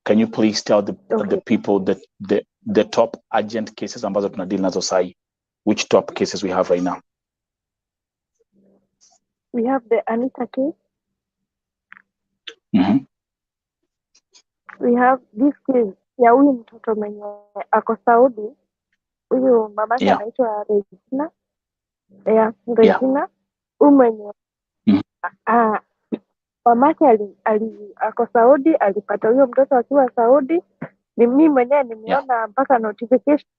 Can you please tell the people that the top urgent cases ambazo tunadeal nazo sai? Which top cases we have right now? We have the Anita case. we have this case ya huyu mtoto mwenye ako Saudi. Huyu mamake Yeah. anaitwa Regina. Yeah. Regina. Huyu mwenye mamake ako Saudi, alipata huyo mtoto akiwa Saudi. Ni mimi mwenyewe nimeona mpaka notification,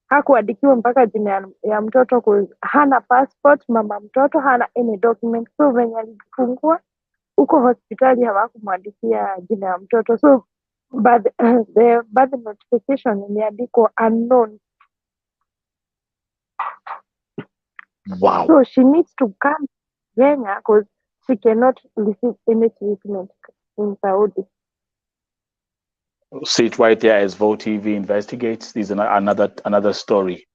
hakuandikiwa mpaka jina ya mtoto, hana passport, mama mtoto hana any document. So venye alijifungua huko hospitali hawakumwandikia jina ya mtoto, so but the birth notification imeandikwa unknown. Wow. So she needs to come Kenya because she cannot receive any treatment in Saudi. Sit right there as VoTV investigates. This is another story.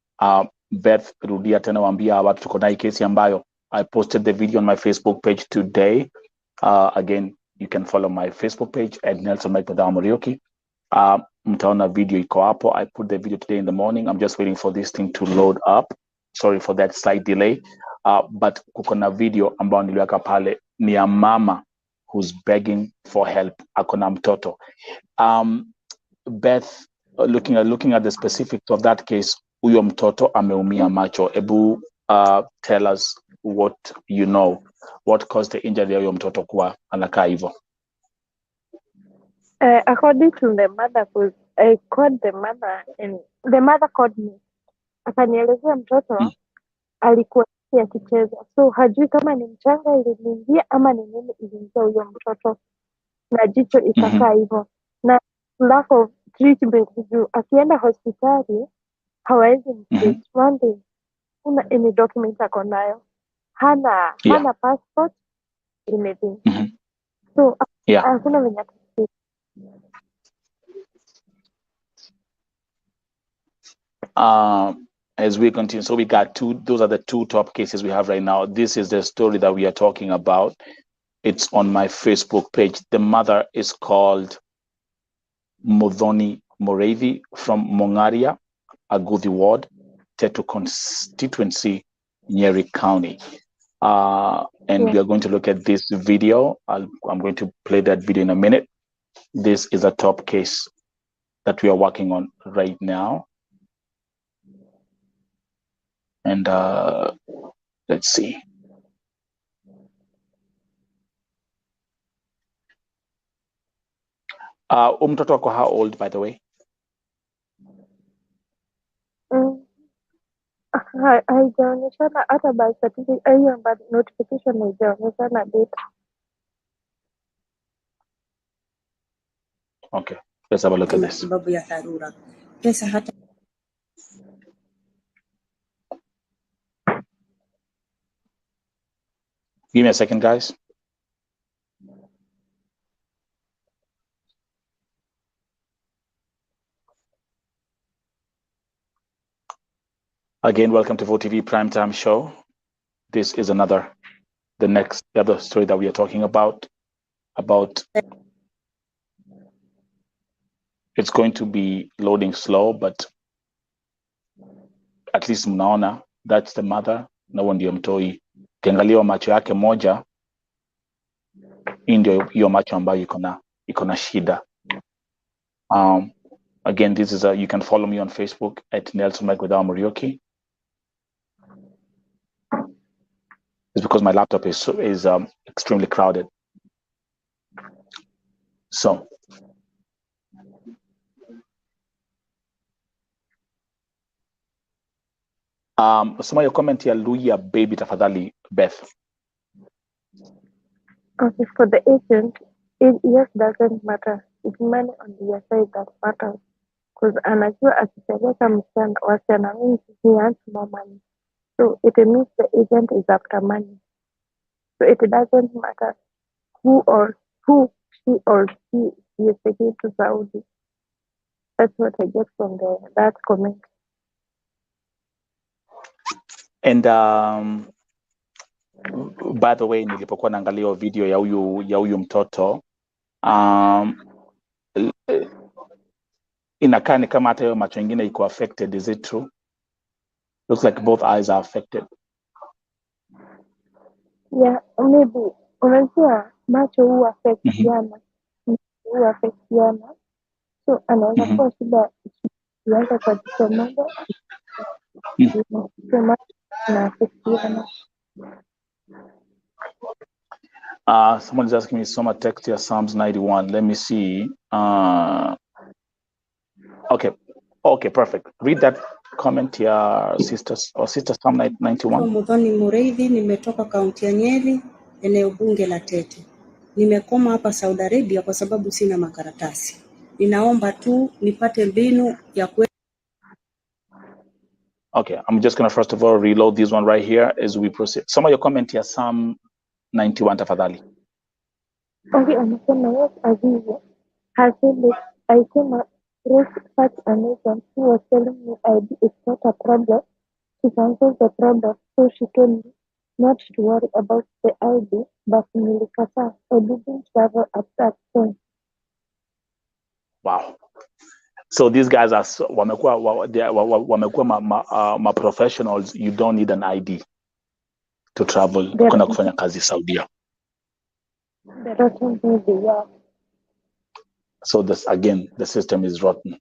Beth, rudia tena waambia watu tuko na kesi ambayo I posted the video on my Facebook page today. Again, you can follow my Facebook page at Nelson Mike Murioki. Mtaona video iko hapo. I put the video today in the morning. I'm just waiting for this thing to load up. Sorry for that slight delay. But kuko na video ambayo niliweka pale ni ya mama who's begging for help. Akona mtoto. Beth, looking at the specifics of that case, huyo mtoto ameumia macho. Ebu tell us what you know. What caused the injury ya huyo mtoto kuwa anakaa hivyo? According to the mother, because I called the mother and the mother called me. Akanielezea mtoto alikuwa akicheza, so hajui kama ni mchanga iliingia ama ni nini iliingia huyo mtoto, na jicho ikakaa hivyo. Na lack of treatment, juu akienda hospitali hawawezi mtreat. One thing, kuna any document ako nayo, hana passport, anything. So hakuna venye as we continue, so we got those are the two top cases we have right now. This is the story that we are talking about. It's on my Facebook page. The mother is called Muthoni Moravi from Mongaria, Aguthi Ward, Tetu constituency, Nyeri County. And we are going to look at this video. I'm going to play that video in a minute. This is a top case that we are working on right now. And let's see. Mtoto wako how old, by the way? haijaonyeshana hata by certificate, hiyo notification haijaonyeshana date. Okay, let's have a look at this. Sababu ya dharura. Pesa hata Give me a second, guys. Again, welcome to VoTV Primetime Show. This is the other story that we are talking about. It's going to be loading slow, but at least mnaona, that's the mother, na huo ndio mtoi. Ukiangalia macho yake moja, ndio hiyo macho ambayo iko na shida. Again, this is you can follow me on Facebook at Nelson Mike Murioki. It's because my laptop is extremely crowded. So soma your comment ya Luya baby tafadhali, Beth. Okay, for the agent, yes, doesn't matter. It's money on their side that matters. Because anajua akipeleka wasichana wengi, he wants more money. So it means the agent is after money. So it doesn't matter who she or he is taking to Saudi. That's what I get from that comment. And by the way, nilipokuwa naangalia video ya huyu mtoto, inakaa ni kama hata hiyo macho ingine iko affected. Is it true? Looks like both eyes are affected. Yeah, maybe. Unajua macho huwa affect jana. huafektiana, so anaweza kuwa shida ikianza kwa jicho moja sema inaafektiana. Someone is asking me some text here, Psalms 91. Let me see. Okay, perfect. Read that comment here, sisters or sister Psalm 91. Muthoni Mureithi, nimetoka kaunti ya Nyeri, eneo bunge la Tete. Nimekoma hapa Saudi Arabia kwa sababu sina makaratasi. Ninaomba tu nipate mbinu ya Okay, I'm just going to first of all reload this one right here as we proceed. Some of your comment here, Psalm 91 tafadhali. Okay, anasema yes, Azizi has said that I came across such an agent who was telling me ID is not a problem. She can solve the problem. So she told me not to worry about the ID, but nilikataa. I didn't travel at that point. Wow. So these guys are wamekuwa professionals. You don't need an ID to travel kuna kufanya kazi Saudia. So this again, the system is rotten.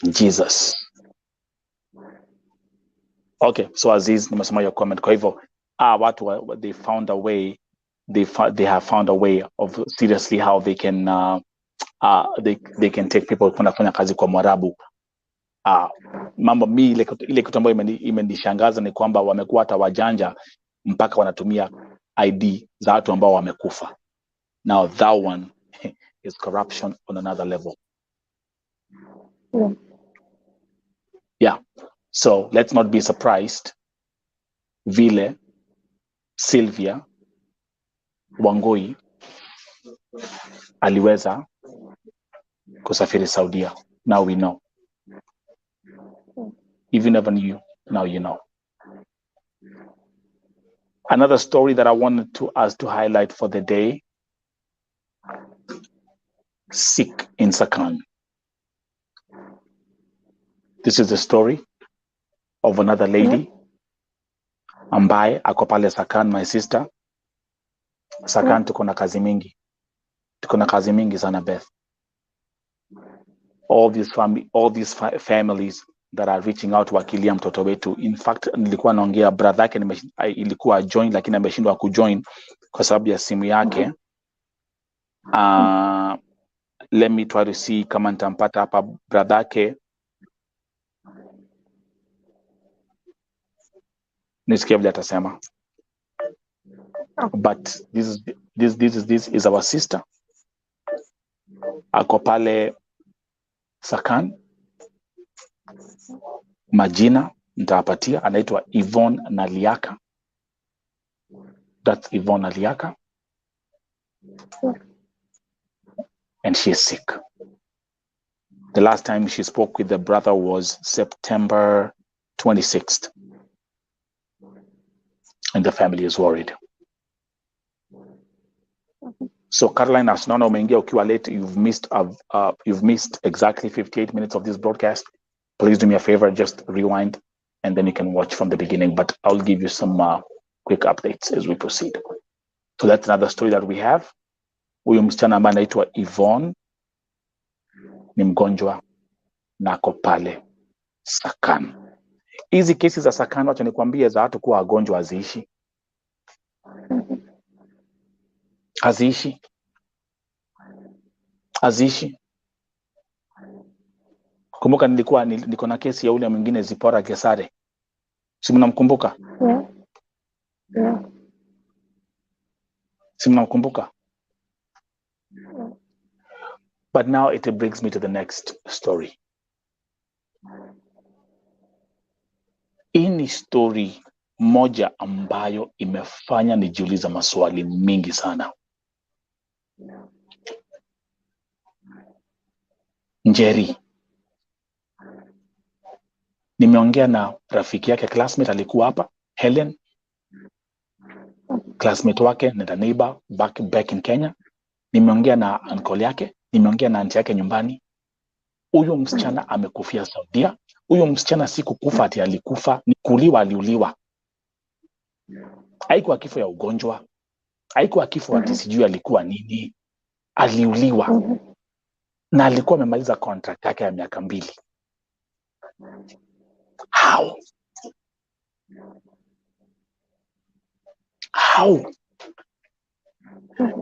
Jesus. Okay, so Aziz, nimesoma your comment. Kwa hivyo, watu they found a way. They have found a way of seriously how they can they can take people kufanya kazi kwa Mwarabu. Mambo ile kitu ambayo imenishangaza ni kwamba wamekuwa hata wajanja mpaka wanatumia ID za watu ambao wamekufa. Now that one is corruption on another level. Yeah. So let's not be surprised vile Sylvia Wangui aliweza kusafiri Saudia. Now we know. If you never knew, now you know. Another story that I wanted us to highlight for the day, sick in Sakan. This is the story of another lady ambaye ako pale Sakan, my sister. Sakan tuko na kazi mingi. Tuko na kazi mingi sana, Beth. All these families that are reaching out wakilia mtoto wetu. In fact, nilikuwa naongea brother yake ilikuwa join lakini ameshindwa kujoin kwa sababu ya simu yake. Let me try to see kama nitampata hapa brother yake. Nisikia vile atasema. But this is our sister. Ako pale Sakan. Majina nitawapatia, anaitwa Yvonne Naliaka. That's Yvonne Naliaka. And she is sick. The last time she spoke with the brother was September 26th. And the family is worried. So Caroline, as naona umeingia ukiwa late, you've missed exactly 58 minutes of this broadcast. Please do me a favor, just rewind and then you can watch from the beginning, but I'll give you some quick updates as we proceed. So that's another story that we have. Huyu msichana ambaye anaitwa Yvonne ni mgonjwa na ako pale Sakan. Hizi kesi za Sakan, wacha nikwambie, za watu kuwa wagonjwa haziishi. Haziishi. Kumbuka niko na kesi ya ule mwingine Zipora Gesare. Si mnamkumbuka? Yeah. Si mnamkumbuka? But now it brings me to the next story. Hii ni story moja ambayo imefanya nijiuliza maswali mingi sana. Njeri. Nimeongea na rafiki yake, classmate alikuwa hapa, Helen. Classmate wake na neighbor back in Kenya. Nimeongea na uncle yake, nimeongea na auntie yake nyumbani. Huyo msichana amekufia Saudia. Huyo msichana si kukufa ati alikufa, ni kuliwa, aliuliwa. Haikuwa kifo ya ugonjwa. Haikuwa kifo ati sijui alikuwa nini. Aliuliwa. Na alikuwa amemaliza contract yake ya miaka 2. How?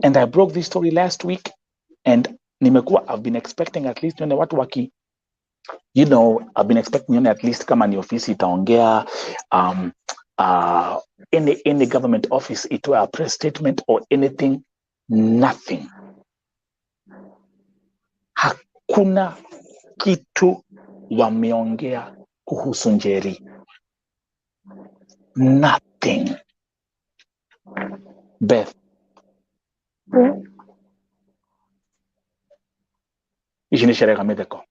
And I broke this story last week, and I've been expecting at least watu waki, I've been expecting at least kama ni ofisi itaongea, any government office itoe a press statement or anything. Nothing. Hakuna kitu wameongea kuhusu Njeri. Nothing. Beth. Ishini sherehe medeko.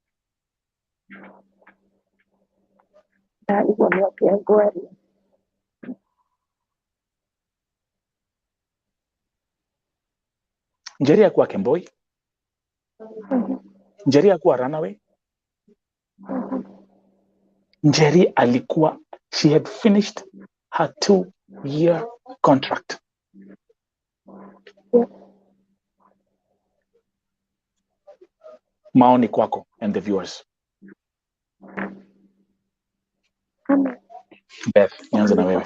Njeri hakuwa Kemboi. Njeri hakuwa runaway. Njeri alikuwa, she had finished her 2-year contract. Maoni kwako and the viewers. Beth, nianze na wewe.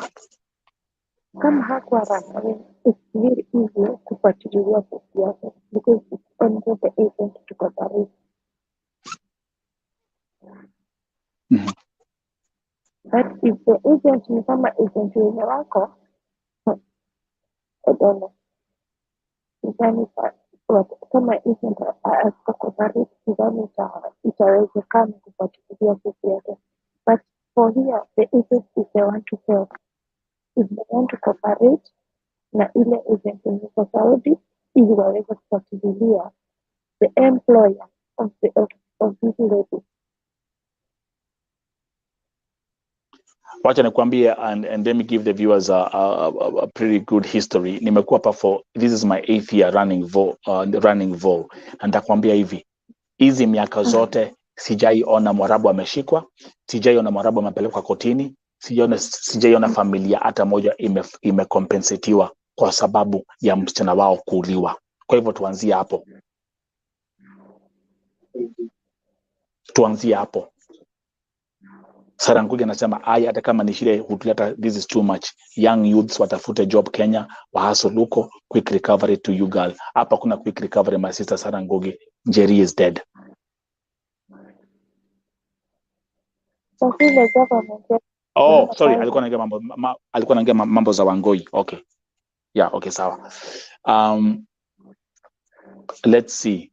Kama hakuwa runaway, it's very easy kufuatilia kesi yake because it's only the agent to cover it. But if the agent ni kama agent wenye wako, I don't know. Sidhani kama agent cover it, sidhani itawezekana kufuatilia kesi yake. But for here, the agent is the one to tell. If they want to cooperate na ile agent yenye kwa Saudi, ili waweze kufuatilia the employer of this lady. Wacha nikwambie, and let me give the viewers a pretty good history. Nimekuwa hapa this is my 8th year running vol. Na nitakwambia hivi, hizi miaka zote sijaiona Mwarabu ameshikwa, sijaiona Mwarabu amepelekwa kotini, sijaiona familia hata moja imekompensetiwa kwa sababu ya msichana wao kuuliwa. Kwa hivyo tuanzie hapo. Sarah Ngugi anasema hata kama ni shida hutuleta, this is too much. Young youths watafute job Kenya, wahustle huko, quick recovery to you girl. Hapa kuna quick recovery, my sister Sarah Ngugi. Njeri is dead. Oh, sorry, alikuwa anaongea mambo za Wangoi. Okay. Yeah, okay, sawa. Let's see.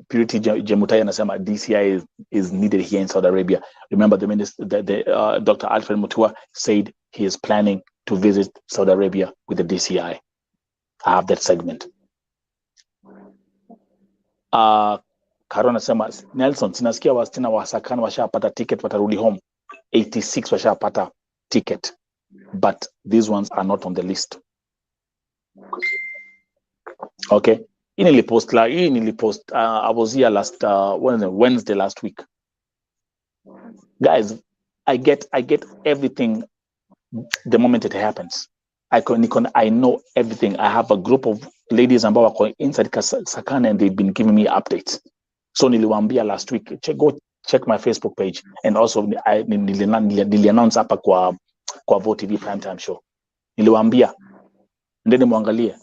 Purity Jemutai anasema DCI is needed here in Saudi Arabia. Remember the minister, Dr. Alfred Mutua said he is planning to visit Saudi Arabia with the DCI. I have that segment. Karo anasema Nelson, sinasikia wasichana wa Sakana washapata ticket, watarudi home. 86 washapata ticket, but these ones are not on the list. Okay. I was here last Wednesday last week. Guys, I get everything the moment it happens. I know everything. I have a group of ladies ambao wako inside Sakana and they've been giving me updates. So niliwaambia last week, go check my Facebook page, and also niliannounce hapa kwa VOTV Primetime Show. Niliwaambia ndeni muangalie,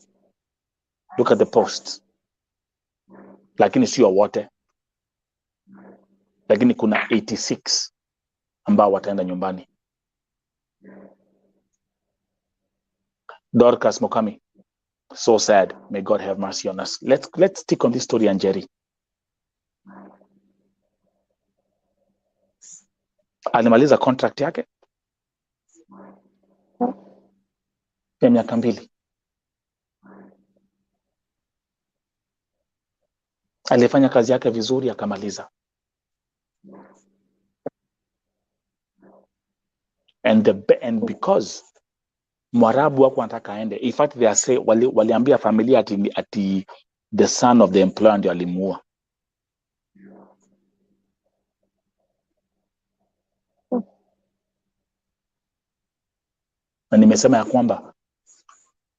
look at the posts. Lakini sio wote. Lakini kuna 86 ambao wataenda nyumbani. Dorcas Mokami, so sad. May God have mercy on us. Let's stick on this story ya Njeri. Alimaliza contract yake ya miaka 2. Alifanya kazi yake vizuri akamaliza. And because Mwarabu wako anataka aende, in fact they say waliambia familia ati the son of the employer ndio alimuua. Na nimesema ya kwamba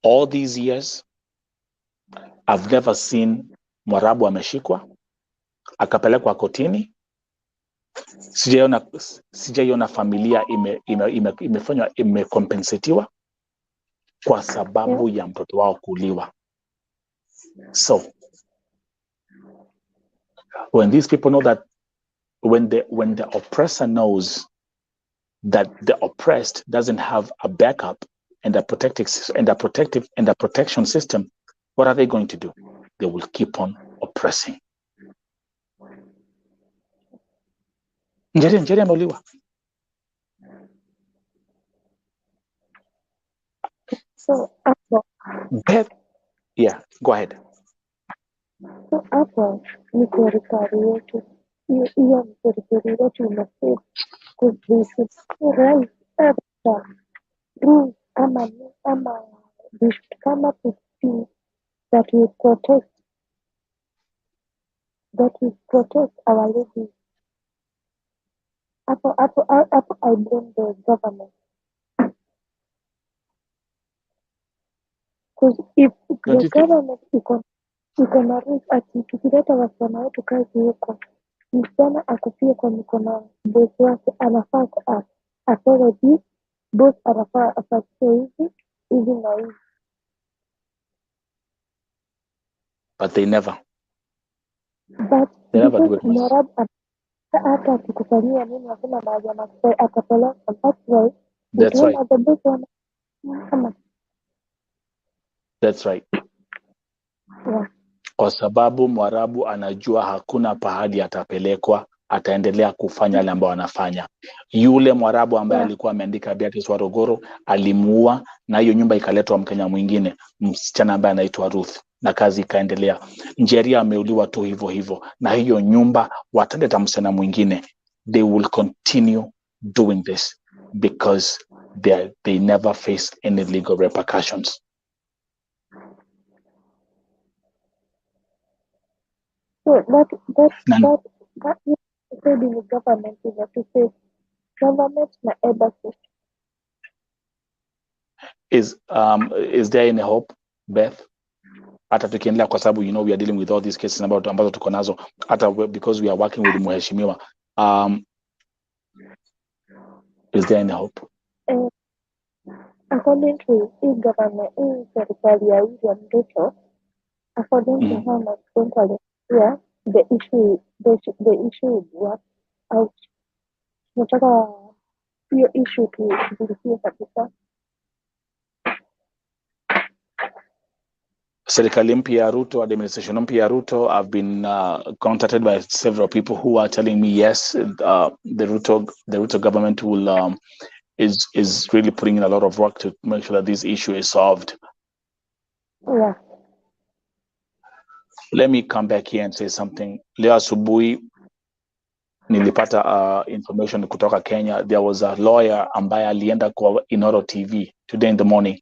all these years I've never seen Mwarabu ameshikwa akapelekwa kotini. Sijaiona familia imefanywa imekompensetiwa kwa sababu ya mtoto wao kuuliwa. So when these people know that when the oppressor knows that the oppressed doesn't have a backup and a protection system, what are they going to do? They will keep on oppressing. Njeri ameuliwa. So yeah, go ahead. So hapo ni serikali yetu, hiyo serikali yetu inasema kuzishi rais rules ama they should come up with things that will protect our ladies. Hapo I blame the government. Because if the government iko na rules ati tukileta wasichana wetu kazi huko, msichana akufie kwa mikono bosi wake, anafaa apewe hii, bosi anafaa apatie hivi na hivi. But they never do it. Mwarabu hata akikufanyia nini hakuna mahali atapeleka. That's right. That's right. Yeah. Kwa sababu Mwarabu anajua hakuna pahali atapelekwa, ataendelea kufanya yale ambayo anafanya. Yule Mwarabu ambaye alikuwa ameandika Beatrice Warogoro alimuua, na hiyo nyumba ikaletwa Mkenya mwingine, msichana ambaye anaitwa Ruth, na kazi ikaendelea. Njeri ameuliwa tu hivyo hivyo, na hiyo nyumba wataleta msichana mwingine. They will continue doing this because they never face any legal repercussions. So that said in the government is to say government na embassy. Is there any hope, Beth? Hata tukiendelea kwa sababu we are dealing with all these cases ambazo tuko nazo, hata because we are working with mheshimiwa. Is there any hope? According to government, serikali ya William Ruto, according to how much control the issue would work out. Nataka hiyo issue tushughulikie kabisa. Serikali mpya ya Ruto, administration mpya ya Ruto, I've been contacted by several people who are telling me yes, the Ruto government will is really putting in a lot of work to make sure that this issue is solved. Yeah. Let me come back here and say something. Leo asubuhi nilipata information kutoka Kenya. There was a lawyer ambaye alienda kwa Inoro TV today in the morning,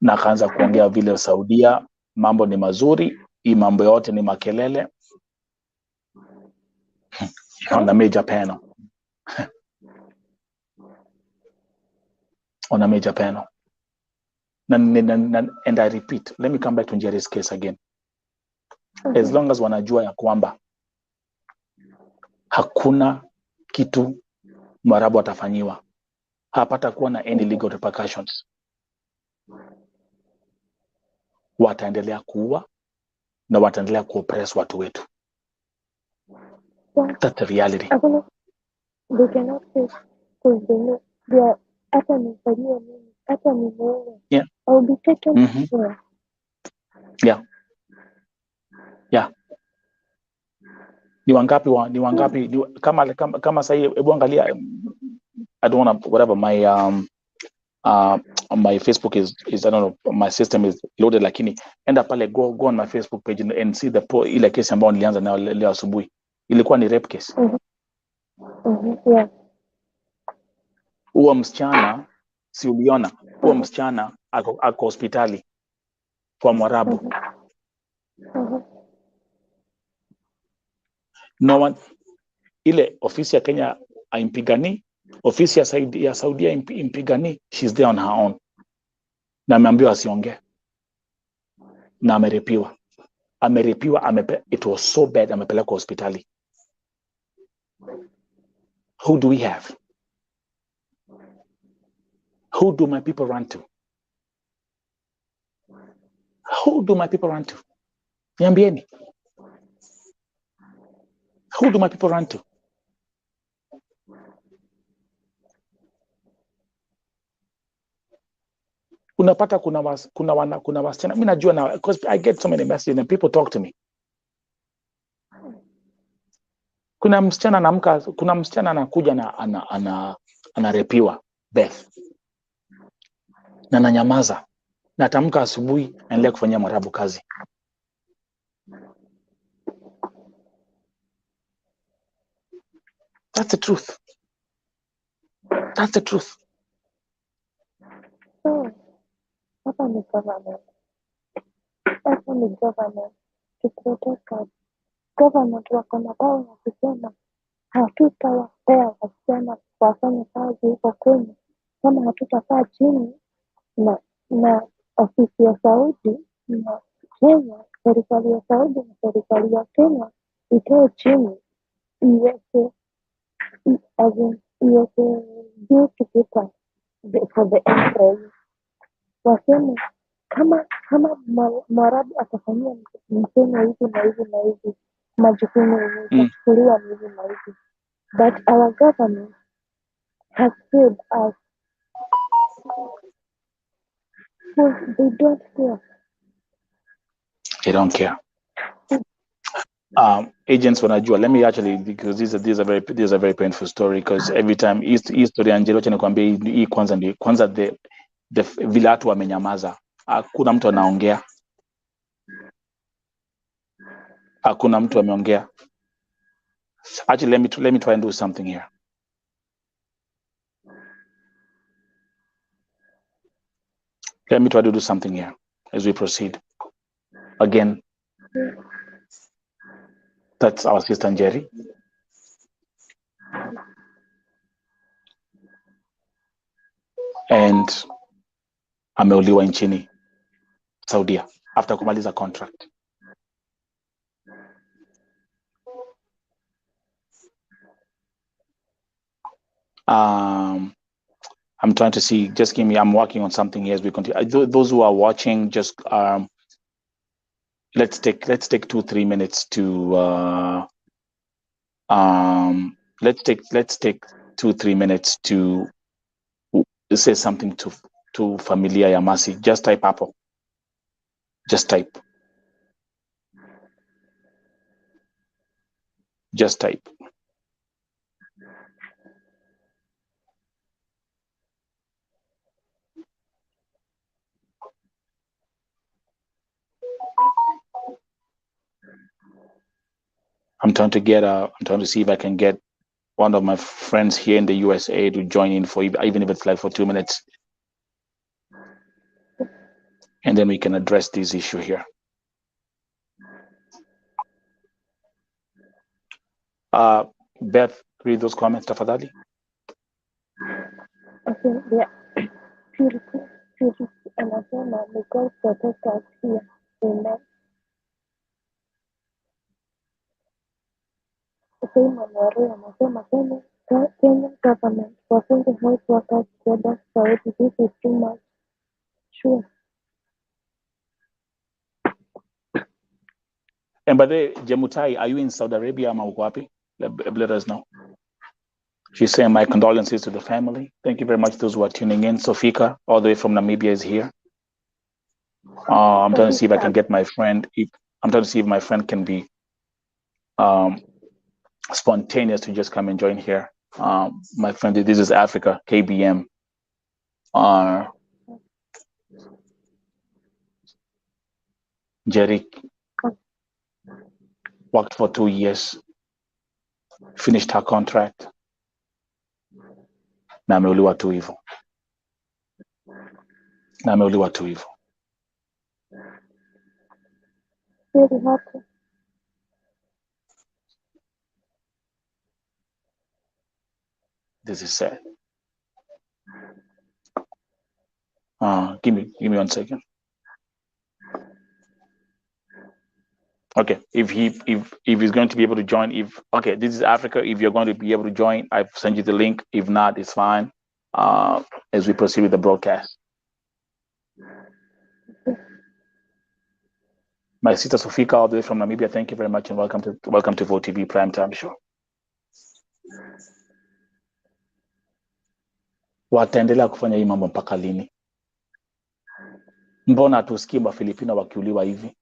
na akaanza kuongea vile Saudia mambo ni mazuri, hii mambo yote ni makelele. On a major panel. On a major panel. And I repeat, let me come back to Njeri's case again. As long as wanajua ya kwamba hakuna kitu Mwarabu atafanyiwa, hapata kuwa na any legal repercussions, wataendelea kuua na wataendelea kuoppress watu wetu. That's the reality. They cannot say because they are hata nifanyia nini, hata nimeoa. Yeah. I'll be taken care. Yeah. Yeah. Ni wangapi kama sasa, hebu angalia, I don't want to whatever my Facebook is I don't know, my system is loaded, lakini enda pale, go on my Facebook page and see ile case ambayo nilianza nayo leo asubuhi. Ilikuwa ni rape case. Yeah. Huo msichana, si uliona? Huo msichana ako hospitali kwa Mwarabu. No one, ile ofisi ya Kenya aimpigani, ofisi ya Saudia impigani, she's there on her own. Na ameambiwa asiongee. na amerepiwa. It was so bad, amepelekwa hospitali. Who do we have? Who do my people run to? Who do my people run to? Niambieni. Who do my people run to? Unapata kuna wasichana, mimi najua na, because I get so many messages and people talk to me. Kuna msichana anakuja na anarepiwa Beth, na ananyamaza, na atamka asubuhi aendelee kufanyia Mwarabu kazi. That's the truth. That's the truth. Hapa ni government. Hapa ni government to protect us. Government wako na dawa ya kusema hatutawapea wasichana wafanye kazi huko Kenya kama hatutakaa chini na ofisi ya Saudi na Kenya, serikali ya Saudi na serikali ya Kenya itoe chini iweke duty paper for the employees. Waseme kama Mwarabu atafanyia Mkenya hivi na hivi na hivi, majukumu yenye itachukuliwa ni hivi na hivi. But our government has failed us. They don't care. They don't care. Agents wanajua. Let me actually, because this is a very painful story, because every time hii story Angelo acha nikwambia hii kwanza the vile watu wamenyamaza. Hakuna mtu anaongea. Hakuna mtu ameongea. Actually, let me try and do something here. Let me try to do something here as we proceed. Again, that's our sister Njeri. And ameuliwa nchini Saudia after kumaliza contract. I'm trying to see, just give me, I'm working on something here as we continue. Those who are watching, just let's take 2-3 minutes to let's take 2-3 minutes to say something to familia ya Mercy. Just type hapo. Just type. Just type. I'm trying to see if I can get one of my friends here in the USA to join in for even if it's like for 2 minutes. And then we can address this issue here. Beth, read those comments, tafadhali. Okay, yeah. Purity anasema may God protect us here. Amen. Simon Waria anasema Kenyan government wafunge health workers kwenda Saudi. This is too much. Sure. And by the way, Jemutai, are you in Saudi Arabia ama uko wapi? Let us know. She's saying my condolences to the family. Thank you very much, those who are tuning in. Sofika, all the way from Namibia, is here. I'm trying to see if I can get my friend. I'm trying to see if my friend can be spontaneous to just come and join here. My friend, this is Africa, KBM. Jerry worked for 2 years, finished her contract. Na ameuliwa tu hivyo. Very happy. This is sad. Give me 1 second. Okay, if he's going to be able to join, if okay, this is Africa. If you're going to be able to join, I've sent you the link. If not, it's fine. As we proceed with the broadcast, my sister Sofika, all the way from Namibia. Thank you very much, and welcome to VOTV TV Primetime Show. Wataendelea kufanya hii mambo mpaka lini? Mbona hatusikii Wafilipino wakiuliwa hivi?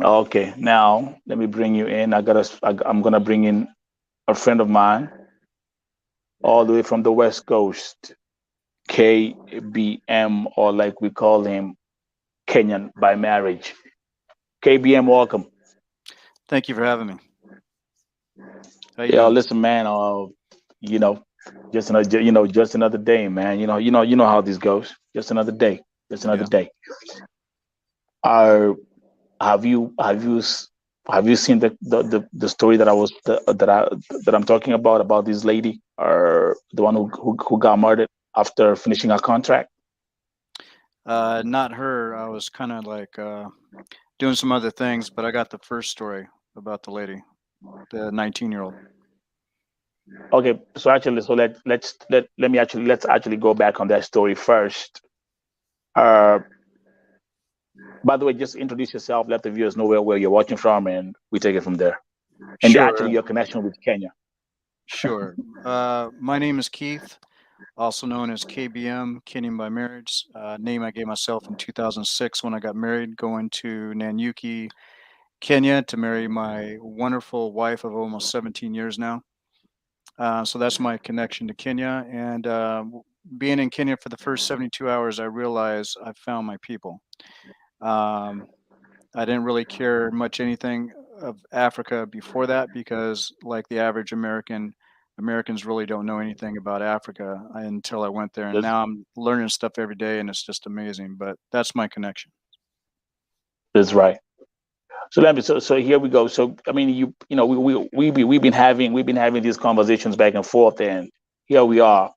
Okay, now let me bring you in. I'm gonna bring in a friend of mine, all the way from the West Coast, KBM, or like we call him, Kenyan by marriage. KBM, welcome. Thank you for having me. Yeah, listen, man. Just another day, man. You know how this goes. Just another day. Just another day. Have you seen the story that I'm talking about this lady, or the one who got murdered after finishing her contract? Not her. I was kind of like doing some other things, but I got the first story about the lady, the 19-year-old. Okay, so actually, let's actually go back on that story first. By the way, just introduce yourself, let the viewers know where you're watching from, and we take it from there. And Sure. actually, your connection with Kenya. Sure. My name is Keith, also known as KBM, Kenyan by marriage. Name I gave myself in 2006 when I got married, going to Nanyuki, Kenya, to marry my wonderful wife of almost 17 years now. So that's my connection to Kenya. And being in Kenya for the first 72 hours, I realized I found my people. I didn't really care much anything of Africa before that, because like the average Americans really don't know anything about Africa until I went there. And now I'm learning stuff every day, and it's just amazing. But that's my connection. That's right. So here we go. So I mean, we've been having these conversations back and forth, and here we are.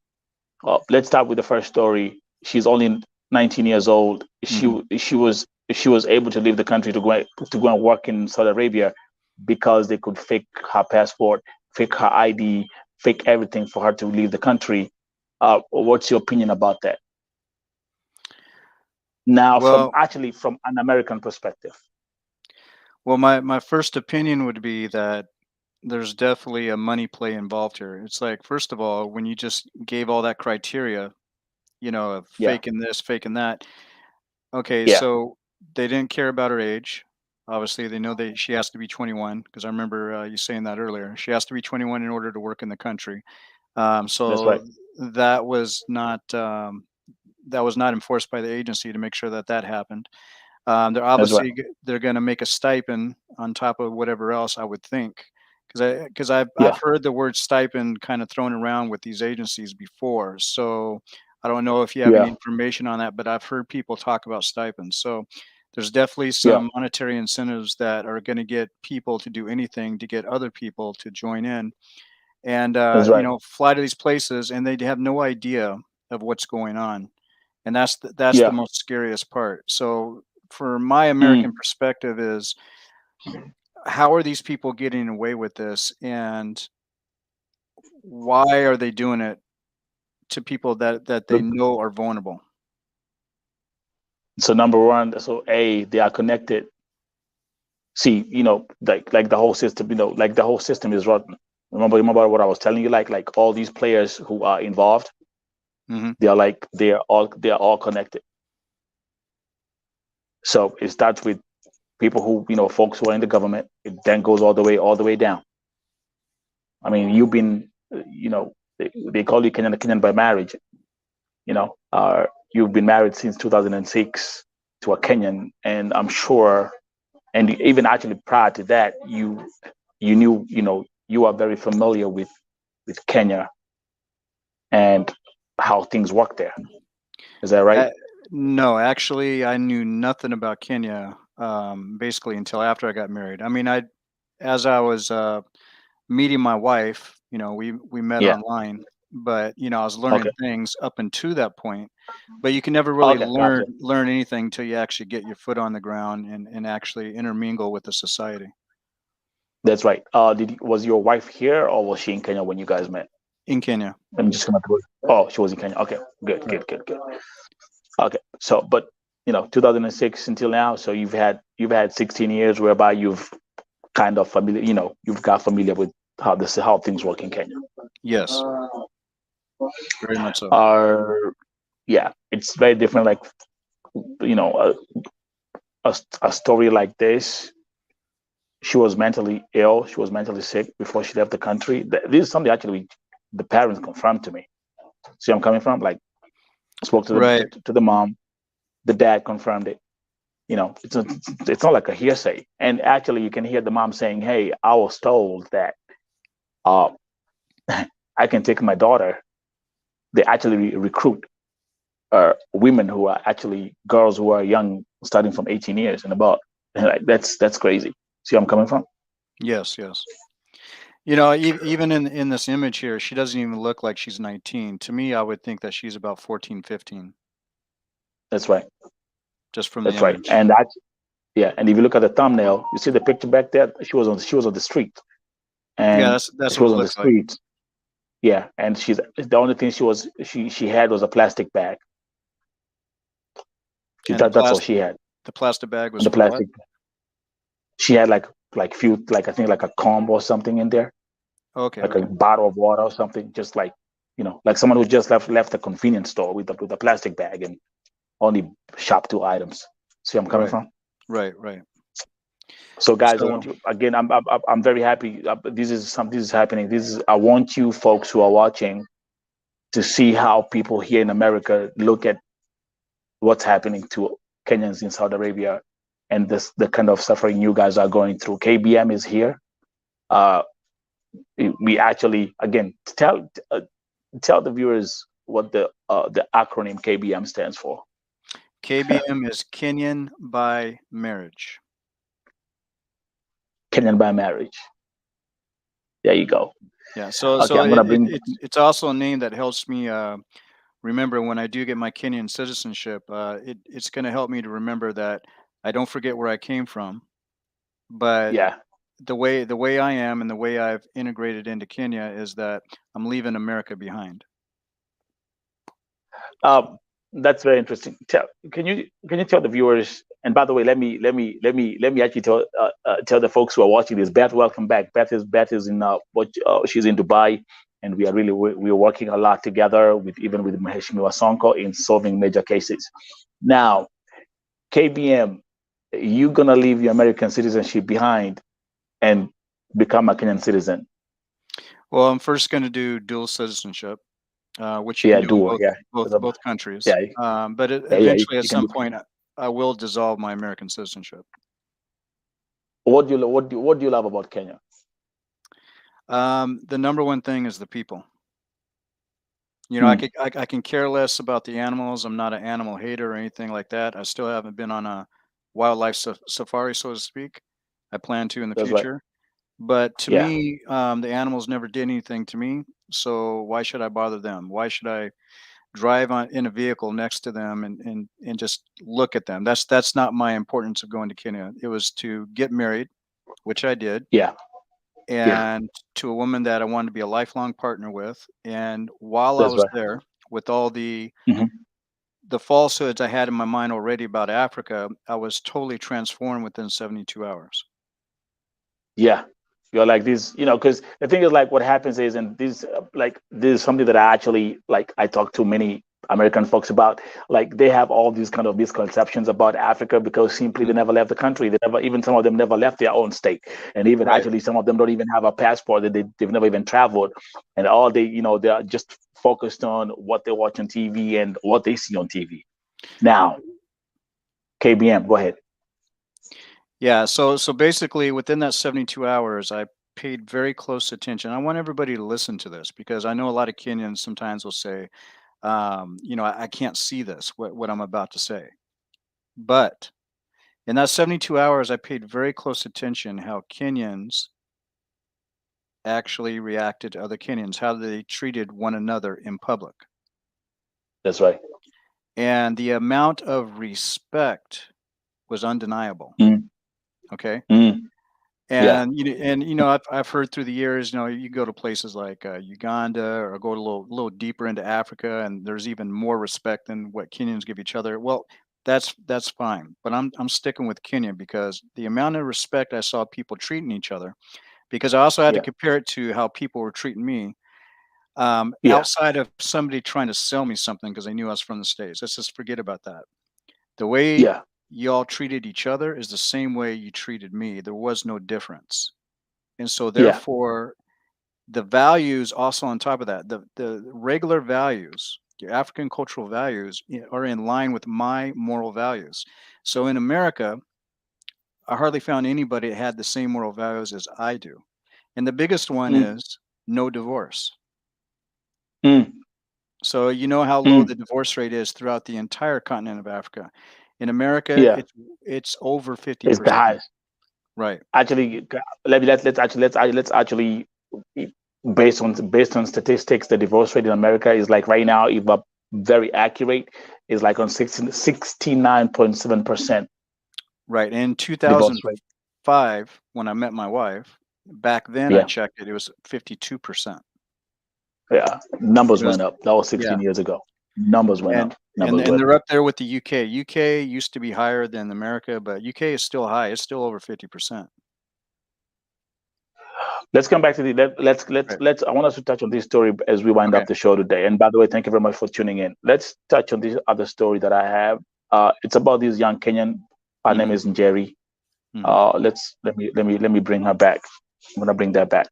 Let's start with the first story. She's only 19 years old. She was able to leave the country to go and work in Saudi Arabia because they could fake her passport, fake her ID, fake everything for her to leave the country. What's your opinion about that? Now, from an American perspective. Well, my first opinion would be that there's definitely a money play involved here. It's like, first of all, when you just gave all that criteria, of faking this, faking that. Okay, so they didn't care about her age. Obviously, they know she has to be 21, because I remember you saying that earlier. She has to be 21 in order to work in the country. So that's right. That was not enforced by the agency to make sure that happened. They're going to make a stipend on top of whatever else, I would think, because I've heard the word stipend kind of thrown around with these agencies before. So I don't know if you have any information on that, but I've heard people talk about stipends. So there's definitely some monetary incentives that are going to get people to do anything to get other people to join in, and fly to these places, and they have no idea of what's going on, and that's the most scariest part. So for my American perspective is, how are these people getting away with this, and why are they doing it to people that they know are vulnerable? So number one, they are connected. See, like the whole system, like the whole system is rotten. Remember what I was telling you, like all these players who are involved, they are all connected. So it starts with people who, folks who are in the government. It then goes all the way down. I mean, you've been, they call you Kenyan by marriage. You've been married since 2006 to a Kenyan, and I'm sure, and even actually prior to that, you knew, you are very familiar with Kenya and how things work there. Is that right? No, actually, I knew nothing about Kenya basically until after I got married. I mean, as I was meeting my wife, we met online, but I was learning things up until that point. But you can never really learn anything till you actually get your foot on the ground and actually intermingle with the society. That's right. Was your wife here, or was she in Kenya when you guys met? In Kenya. I'm just gonna. Oh, she was in Kenya. Okay, good. Okay, so but 2006 until now, so you've had 16 years whereby you've kind of familiar, you've got familiar with how things work in Kenya. Yes, very much so. Yeah, it's very different. Like a story like this. She was mentally ill. She was mentally sick before she left the country. This is something actually the parents confirmed to me. See, I'm coming from. Like, spoke to the mom. The dad confirmed it. It's not like a hearsay. And actually, you can hear the mom saying, "Hey, I was told that I can take my daughter." They actually recruit women who are actually girls who are young, starting from 18 years and above. And like that's crazy. See where I'm coming from? Yes. Even in this image here, she doesn't even look like she's 19. To me, I would think that she's about 14, 15. That's right. Just from the image. Right. And and if you look at the thumbnail, you see the picture back there. She was on the street. And that's she was on the street. Like. Yeah, and the only thing she had was a plastic bag. That's all she had. The plastic bag was the plastic. What? She had like I think like a comb or something in there. Okay. Like a bottle of water or something, just like like someone who just left a convenience store with a plastic bag and only shop 2 items. See where I'm coming from? Right. So guys, I want you again. I'm very happy. This is happening. I want you folks who are watching to see how people here in America look at what's happening to Kenyans in Saudi Arabia and the kind of suffering you guys are going through. KBM is here. We actually again tell the viewers what the acronym KBM stands for. KBM is Kenyan by marriage. Kenyan by marriage. There you go. Yeah. So it's also a name that helps me remember when I do get my Kenyan citizenship. It's going to help me to remember that I don't forget where I came from, but the way I am and the way I've integrated into Kenya is that I'm leaving America behind. That's very interesting. Can you tell the viewers? And by the way, let me actually tell the folks who are watching this. Beth, welcome back. Beth is in she's in Dubai, and we're working a lot together with Mheshimiwa Sonko in solving major cases. Now, KBM, you're gonna leave your American citizenship behind and become a Kenyan citizen. Well, I'm first going to do dual citizenship. Which you can do both countries. But eventually, at some point, I will dissolve my American citizenship. What do you love about Kenya? The number one thing is the people. I can care less about the animals. I'm not an animal hater or anything like that. I still haven't been on a wildlife safari, so to speak. I plan to in the future. Right. But to me, the animals never did anything to me. So why should I bother them? Why should I drive in a vehicle next to them and just look at them? That's not my importance of going to Kenya. It was to get married, which I did. Yeah. And to a woman that I wanted to be a lifelong partner with. And while I was there, with all the falsehoods I had in my mind already about Africa, I was totally transformed within 72 hours. Yeah. You're like this, because the thing is, like, what happens is, and this is something that I talk to many American folks about. Like, they have all these kind of misconceptions about Africa because simply they never left the country. Some of them never left their own state, and even actually some of them don't even have a passport. They've never even traveled, and all they are just focused on what they watch on TV and what they see on TV. Now, KBM, go ahead. Yeah, so basically within that 72 hours, I paid very close attention. I want everybody to listen to this because I know a lot of Kenyans sometimes will say, I can't see this, what I'm about to say. But in that 72 hours, I paid very close attention how Kenyans actually reacted to other Kenyans, how they treated one another in public. That's right. And the amount of respect was undeniable. Okay. And I've heard through the years, you go to places like Uganda, or go a little deeper into Africa, and there's even more respect than what Kenyans give each other. Well, that's fine, but I'm sticking with Kenya because the amount of respect I saw people treating each other, because I also had to compare it to how people were treating me. Outside of somebody trying to sell me something because they knew I was from the States. Let's just forget about that. The way y'all treated each other is the same way you treated me. There was no difference. And so therefore, the values also on top of that, the regular values, your African cultural values are in line with my moral values. So in America, I hardly found anybody that had the same moral values as I do. And the biggest one is no divorce. So you know how low the divorce rate is throughout the entire continent of Africa. In America, it's over 50%. It's the highest. Right. Actually, let's actually based on statistics, the divorce rate in America is like right now, if I'm very accurate, is like on 69.7%. Right. In 2005, when I met my wife, back then I checked it was 52%. Yeah, numbers went up. That was 16 years ago. Numbers went up. And they're up there with the UK. UK used to be higher than America, but UK is still high. It's still over 50%. Let's come back to let's I want us to touch on this story as we wind up the show today. And by the way, thank you very much for tuning in. Let's touch on this other story that I have. It's about this young Kenyan. Her name is Njeri. Let me bring her back. I'm gonna bring that back.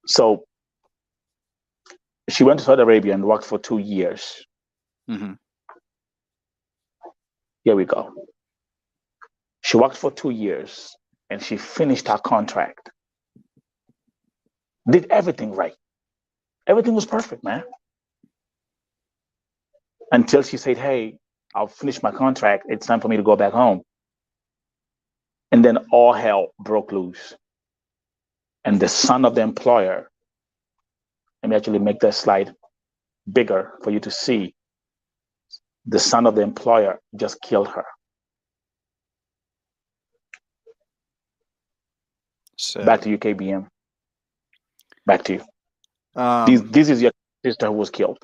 So she went to Saudi Arabia and worked for 2 years. Here we go. She worked for 2 years and she finished her contract. Did everything right. Everything was perfect, man. Until she said, hey, I'll finish my contract. It's time for me to go back home. And then all hell broke loose. And the son of the employer, let me actually make that slide bigger for you to see. The son of the employer just killed her. So, back to you, KBM. Back to you. This is your sister who was killed.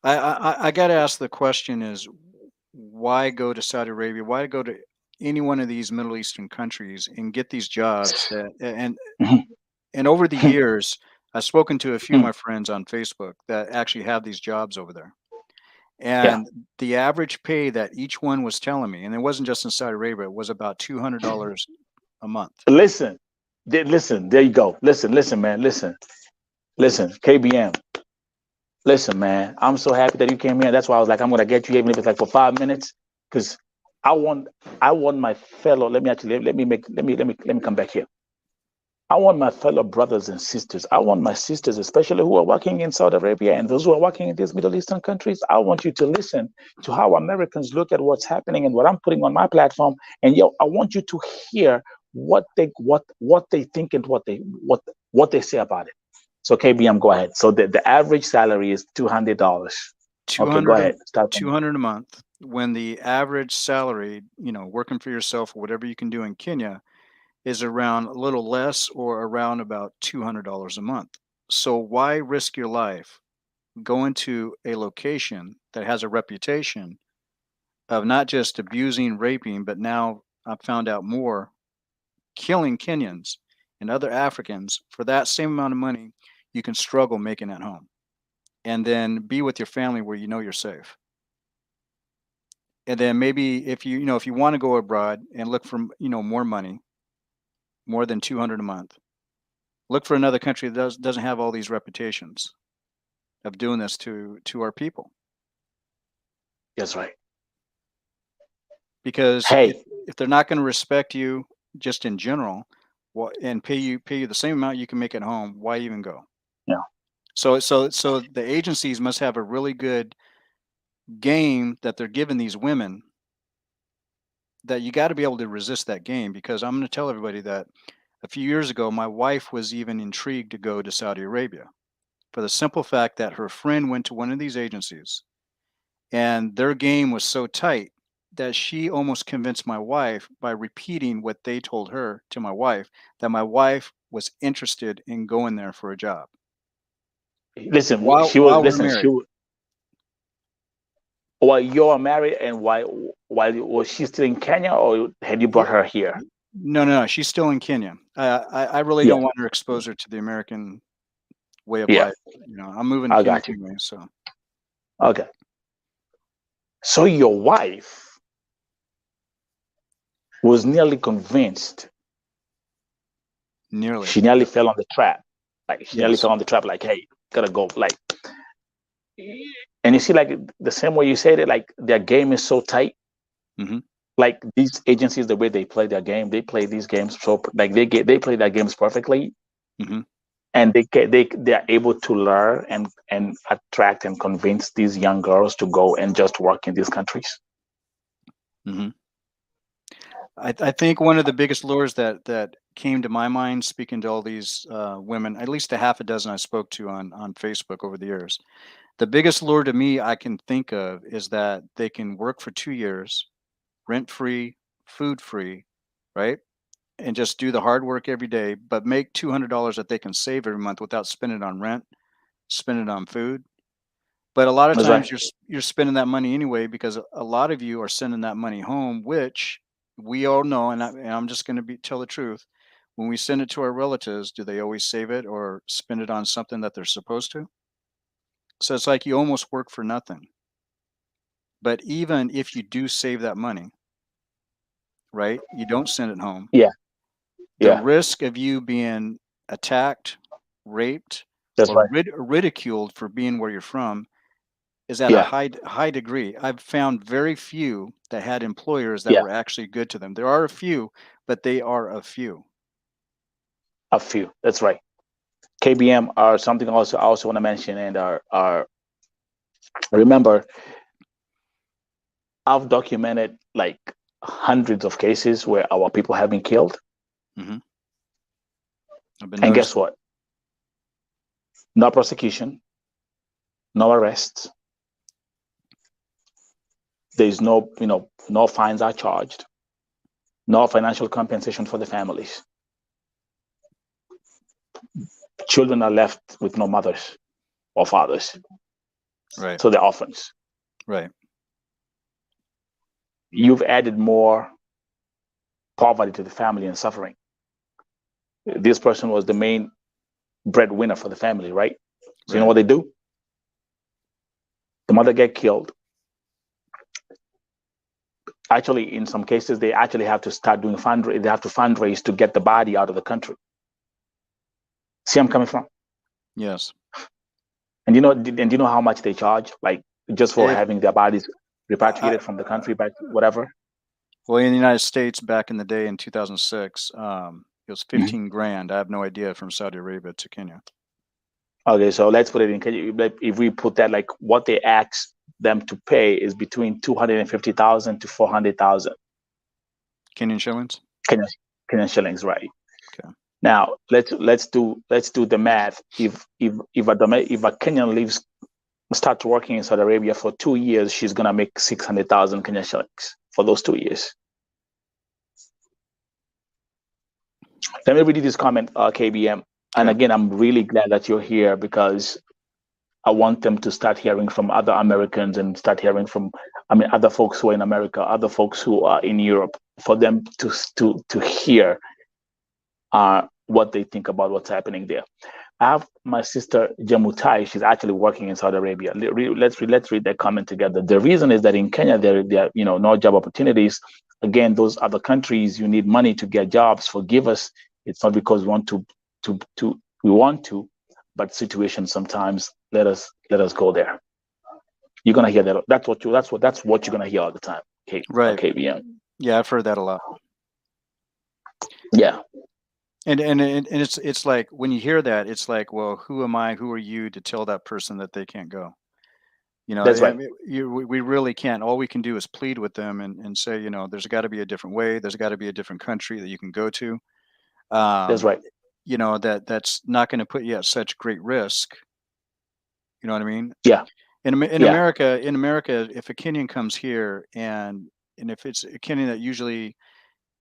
I got to ask the question is, why go to Saudi Arabia? Why go to any one of these Middle Eastern countries and get these jobs? And over the years, I've spoken to a few of my friends on Facebook that actually have these jobs over there. And the average pay that each one was telling me, and it wasn't just in Saudi Arabia, it was about $200 a month. Listen, there you go. Listen, man, listen, KBM. Listen, man, I'm so happy that you came here. That's why I was like, I'm gonna get you, even if it's like for 5 minutes, because I want my fellow. Let me come back here. I want my fellow brothers and sisters. I want my sisters, especially who are working in Saudi Arabia and those who are working in these Middle Eastern countries. I want you to listen to how Americans look at what's happening and what I'm putting on my platform. And I want you to hear what they think and what they say about it. So KBM, go ahead. So the average salary is $200. Okay, go ahead. $200 a month. When the average salary, working for yourself, whatever you can do in Kenya, is around a little less or around about $200 a month. So why risk your life going to a location that has a reputation of not just abusing, raping, but now I've found out more, killing Kenyans and other Africans for that same amount of money? You can struggle making it home and then be with your family where you're safe. And then maybe if you want to go abroad and look for, more money, more than $200 a month, look for another country that doesn't have all these reputations of doing this to our people. That's right. Because if they're not going to respect you just in general, and pay you the same amount you can make at home, why even go? Yeah. So the agencies must have a really good game that they're giving these women that you got to be able to resist that game, because I'm going to tell everybody that a few years ago, my wife was even intrigued to go to Saudi Arabia for the simple fact that her friend went to one of these agencies and their game was so tight that she almost convinced my wife by repeating what they told her to my wife, that my wife was interested in going there for a job. Listen, while we're married. While you're married, and while was she still in Kenya, or had you brought her here? No, she's still in Kenya. I really don't want her exposure to the American way of life. You know, I'm moving to Kenya anyway, so. Okay. So your wife was nearly convinced. Nearly. She nearly fell on the trap. Like she nearly fell on the trap. Like, hey, gotta go. Like, and you see, like the same way you said it, like their game is so tight. Mm-hmm. Like these agencies, the way they play their game, they play these games so like they play their games perfectly, and they are able to lure and attract and convince these young girls to go and just work in these countries. Mm-hmm. I think one of the biggest lures that came to my mind, speaking to all these women, at least a half a dozen I spoke to on Facebook over the years, the biggest lure to me I can think of is that they can work for 2 years, rent-free, food-free, right? And just do the hard work every day, but make $200 that they can save every month without spending it on rent, spending it on food. But a lot of times you're spending that money anyway, because a lot of you are sending that money home, which we all know, and I'm just going to tell the truth. When we send it to our relatives, do they always save it or spend it on something that they're supposed to? So it's like you almost work for nothing. But even if you do save that money, right, you don't send it home. The risk of you being attacked, raped, or ridiculed for being where you're from is at a high degree. I've found very few that had employers that were actually good to them. There are a few, but they are a few. A few. That's right. KBM are something I also want to mention, and are remember, I've documented like hundreds of cases where our people have been killed. Mm-hmm. And guess what? No prosecution, no arrests. There's no fines are charged, no financial compensation for the families. Children are left with no mothers or fathers. Right. So they're orphans. Right. You've added more poverty to the family and suffering. This person was the main breadwinner for the family, right? So you know what they do? The mother get killed. Actually, in some cases, they actually have to start doing they have to fundraise to get the body out of the country. See where I'm coming from? Yes. And you know how much they charge, like just for having their bodies repatriated from the country back, whatever? Well, in the United States, back in the day in 2006, it was 15 grand. I have no idea, from Saudi Arabia to Kenya. Okay, so let's put it in Kenya. If we put that, like what they ask them to pay is between 250,000 to 400,000 Kenyan shillings. Kenyan shillings, right? Okay. Now let's do the math. If a Kenyan starts working in Saudi Arabia for 2 years, she's gonna make 600,000 Kenyan shillings for those 2 years. Let me read you this comment, KBM. And again, I'm really glad that you're here, because I want them to start hearing from other Americans and start hearing from, other folks who are in America, other folks who are in Europe, for them to hear what they think about what's happening there. I have my sister Jamutai. She's actually working in Saudi Arabia. Let's read that comment together. The reason is that in Kenya there are no job opportunities. Again, those other countries, you need money to get jobs. Forgive us. It's not because we want to, but situations sometimes let us go there. You're gonna hear that. That's what you're gonna hear all the time. Right. KBM. Yeah, I've heard that a lot. Yeah. And it's like, when you hear that, it's like, well, who am I? Who are you to tell that person that they can't go? You know, That's right. I mean, we really can't. All we can do is plead with them and say, you know, there's got to be a different way. There's got to be a different country that you can go to. That's right. You know, that's not going to put you at such great risk. You know what I mean? Yeah. In Yeah. America, if a Kenyan comes here and if it's a Kenyan that usually,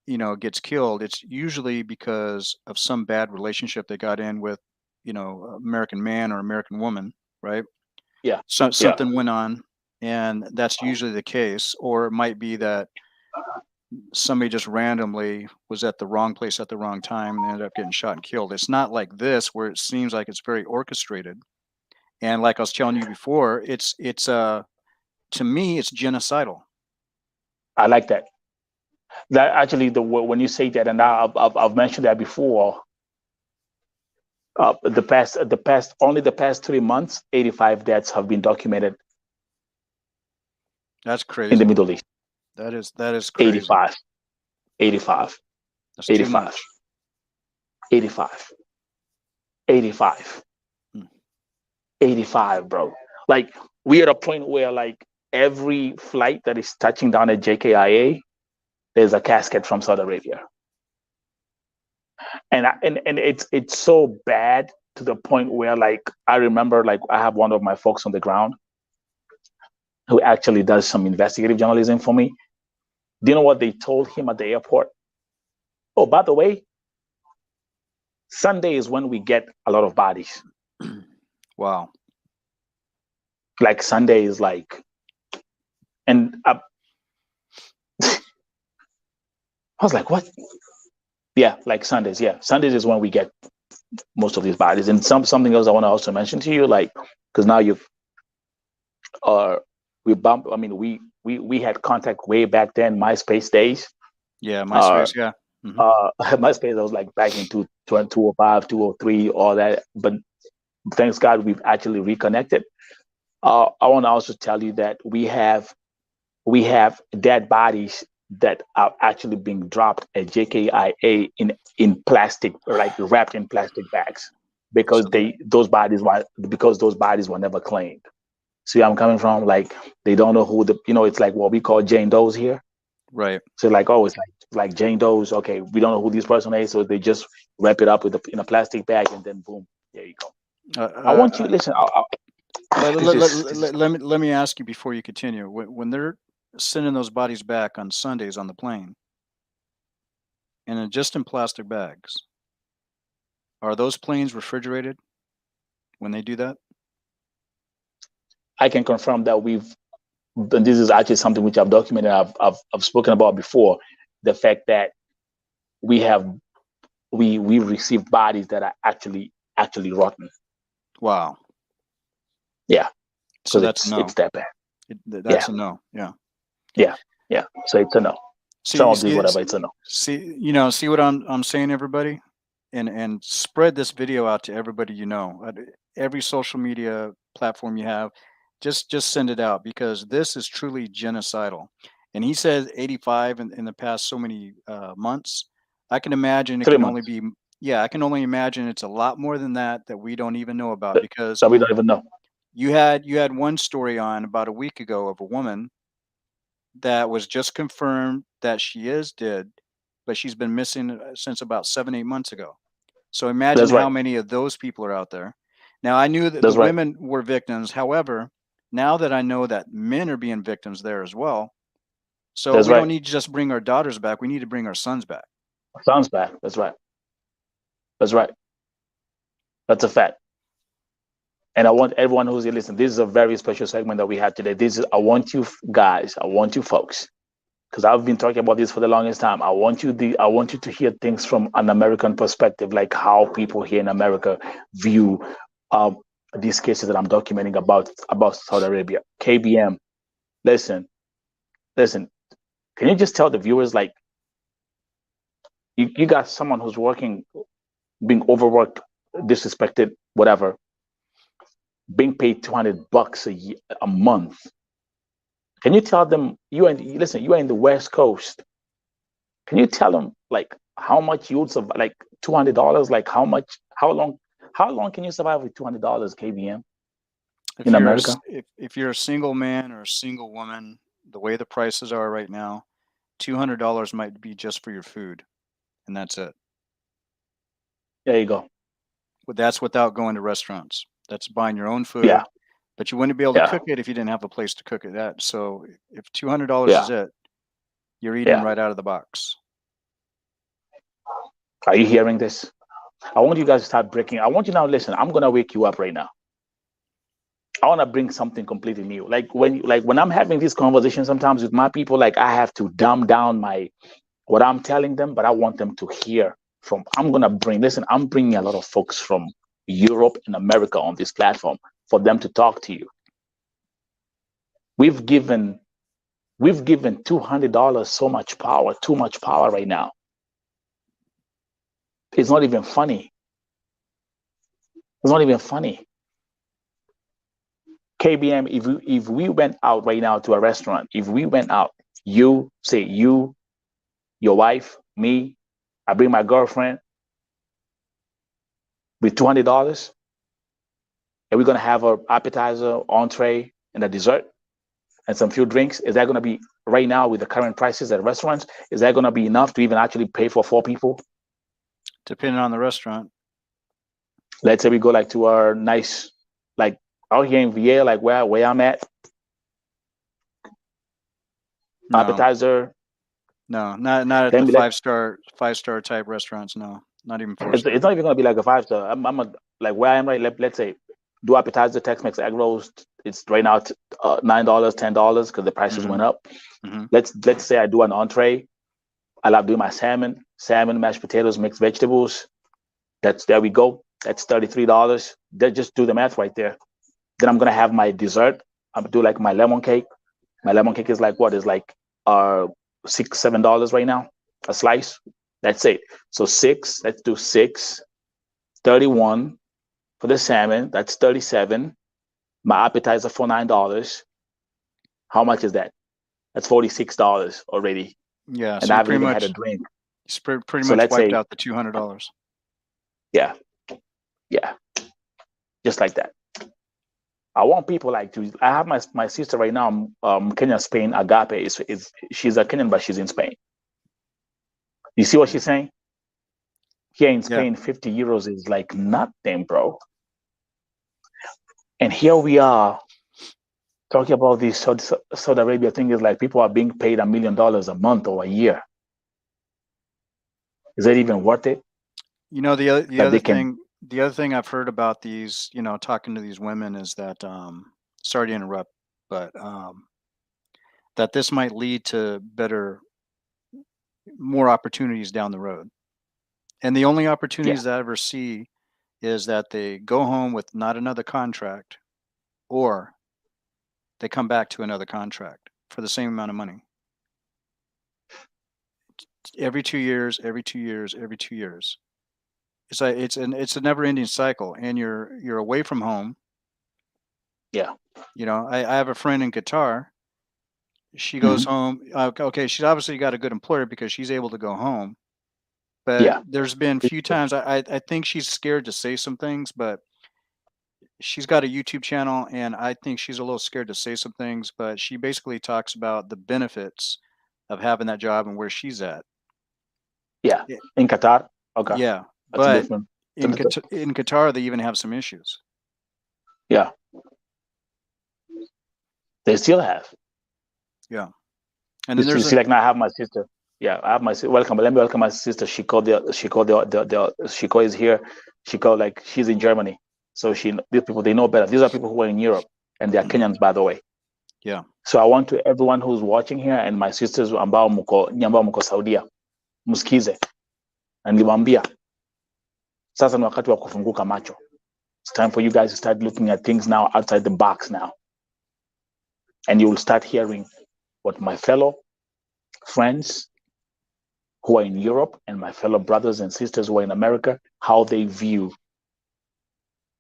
you know, gets killed, it's usually because of some bad relationship they got in with, you know, American man or American woman, right? Yeah. So Yeah. something went on, and that's usually the case. Or it might be that somebody just randomly was at the wrong place at the wrong time and ended up getting shot and killed. It's not like this where it seems like it's very orchestrated. And like I was telling you before, it's to me it's genocidal. I like that. That actually, when you say that, and I've mentioned that before. The past 3 months, 85 deaths have been documented. That's crazy. In the Middle East. That is crazy. 85. That's 85. Too much. 85. 85, bro. Like, we're at a point where, like, every flight that is touching down at JKIA, there's a casket from Saudi Arabia. And it's so bad to the point where, like, I remember, like, I have one of my folks on the ground who actually does some investigative journalism for me. Do you know what they told him at the airport? Oh, by the way, Sunday is when we get a lot of bodies. Wow. Like, Sunday is like, and I was like, what? Yeah, like Sundays. Yeah, Sundays is when we get most of these bodies. And something else I want to also mention to you, like, because now we had contact way back then, MySpace days. Yeah, MySpace. Yeah. MySpace, I was like back in 205, 203, all that. But thanks God, we've actually reconnected. I want to also tell you that we have dead bodies that are actually being dropped at JKIA in plastic, like wrapped in plastic bags, because those bodies were never claimed. See where I'm coming from? Like, they don't know who it's like what we call Jane Does here. Right. So like, oh, it's like Jane Does. Okay, we don't know who this person is, so they just wrap it up in a plastic bag, and then boom, there you go. I want you to listen. Let me ask you before you continue. When they're sending those bodies back on Sundays on the plane, and just in plastic bags, are those planes refrigerated when they do that? I can confirm that and this is actually something which I've documented. I've spoken about before. The fact that we received bodies that are actually rotten. Wow. Yeah. So that's no. It's that bad. That's a no. Yeah. Yeah. Yeah. So it's a no. It's a no. See what I'm saying, everybody, and spread this video out to everybody you know. Every social media platform you have, just send it out, because this is truly genocidal. And he says 85 in the past so many months. I can imagine it can only be. Yeah, I can only imagine it's a lot more than that we don't even know about, because we don't even know. You had one story on about a week ago of a woman that was just confirmed that she is dead, but she's been missing since about 7-8 months ago. So imagine how many of those people are out there. Now, I knew that the women were victims. However, now that I know that men are being victims there as well, so we don't need to just bring our daughters back. We need to bring our sons back. Sons back. That's right. That's right. That's a fact. And I want everyone who's here, listen, this is a very special segment that we have today. I want you guys, I want you folks, because I've been talking about this for the longest time. I want you to hear things from an American perspective, like how people here in America view these cases that I'm documenting about Saudi Arabia. KBM, listen. Can you just tell the viewers, like, you got someone who's working, being overworked, disrespected, whatever, being paid $200 a month. Can you tell them you are in the West Coast? Can you tell them, like, how much you would survive? Like, $200, like how long can you survive with $200, KBM? in America. If you're a single man or a single woman, the way the prices are right now, $200 might be just for your food, and that's it. There you go. But that's without going to restaurants. That's buying your own food. Yeah. But you wouldn't be able to cook it if you didn't have a place to cook it at. So if $200 is it, you're eating right out of the box. Are you hearing this? I want you guys to start breaking. I want you now, listen, I'm going to wake you up right now. I want to bring something completely new. Like when I'm having these conversations sometimes with my people, like I have to dumb down what I'm telling them, but I want them to hear from, I'm bringing a lot of folks from Europe and America on this platform for them to talk to you. We've given $200 so much power, too much power right now. It's not even funny. It's not even funny. KBM, if we went out right now to a restaurant, if we went out, you, your wife, me, I bring my girlfriend with $200, and we're gonna have an appetizer, entree, and a dessert, and some few drinks. Is that gonna be right now with the current prices at restaurants? Is that gonna be enough to even actually pay for 4 people? Depending on the restaurant. Let's say we go like to our nice, like out here in VA, like where I'm at. No. Appetizer. No, not at the five-star type restaurants. No, not even 4-star. It's not even gonna be like a 5-star. Like where I am right. Let's say do appetizer, Tex-Mex egg rolls. It's right now $9, $10 because the prices went up. Mm-hmm. Let's say I do an entree. I love doing my salmon, mashed potatoes, mixed vegetables. There we go. That's $33. Just do the math right there. Then I'm gonna have my dessert. I'm gonna do like my lemon cake. My lemon cake is like what? Is like $6, $7 right now a slice. That's it. So 6. Let's do 6. 31 for the salmon. That's 37. My appetizer for $9. How much is that? That's $46 already. Yeah, and so I haven't even had a drink. It's pretty much wiped out the $200. Yeah, just like that. I want people I have my sister right now, Kenya, Spain, Agape. She's a Kenyan, but she's in Spain. You see what she's saying? Here in Spain, 50 euros is like nothing, bro. And here we are talking about this Saudi Arabia thing is like people are being paid $1 million a month or a year. Is that even worth it? You know, the other thing I've heard about these, talking to these women is that, sorry to interrupt, but that this might lead to more opportunities down the road. And the only opportunities that I ever see is that they go home with not another contract, or they come back to another contract for the same amount of money. Every 2 years, every 2 years, every 2 years. It's like it's a never-ending cycle, and you're away from home. Yeah. I have a friend in Qatar. She goes home. Okay, she's obviously got a good employer because she's able to go home. But there's been a few times I think she's scared to say some things, but she's got a YouTube channel, and I think she's a little scared to say some things, but she basically talks about the benefits of having that job and where she's at. Yeah, in Qatar. Okay. Yeah, but in Qatar, they even have some issues. Yeah. They still have. Yeah. And then there's like now I have my sister. Yeah, I have my welcome. Let me welcome my sister. She is here. She's in Germany. So these people, they know better. These are people who are in Europe, and they are Kenyans, by the way. Yeah. So I want to everyone who's watching here, and my sisters ambao mko Saudia, msikize. Na niliwaambia sasa ni wakati wa kufunguka macho. It's time for you guys to start looking at things now outside the box now. And you will start hearing what my fellow friends who are in Europe and my fellow brothers and sisters who are in America, how they view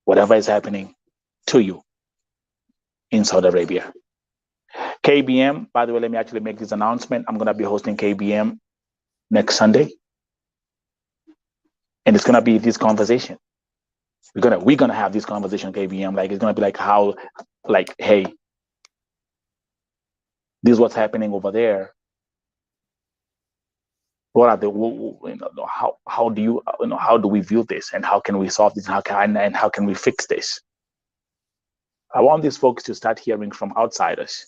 whatever is happening to you in Saudi Arabia. KBM, by the way, let me actually make this announcement. I'm going to be hosting KBM next Sunday. And it's going to be this conversation. we're gonna have this conversation, KBM. Like, it's gonna be like how, like, hey, this is what's happening over there. What are the, how do you, how do we view this, and how can we solve this, and how can we fix this? I want these folks to start hearing from outsiders,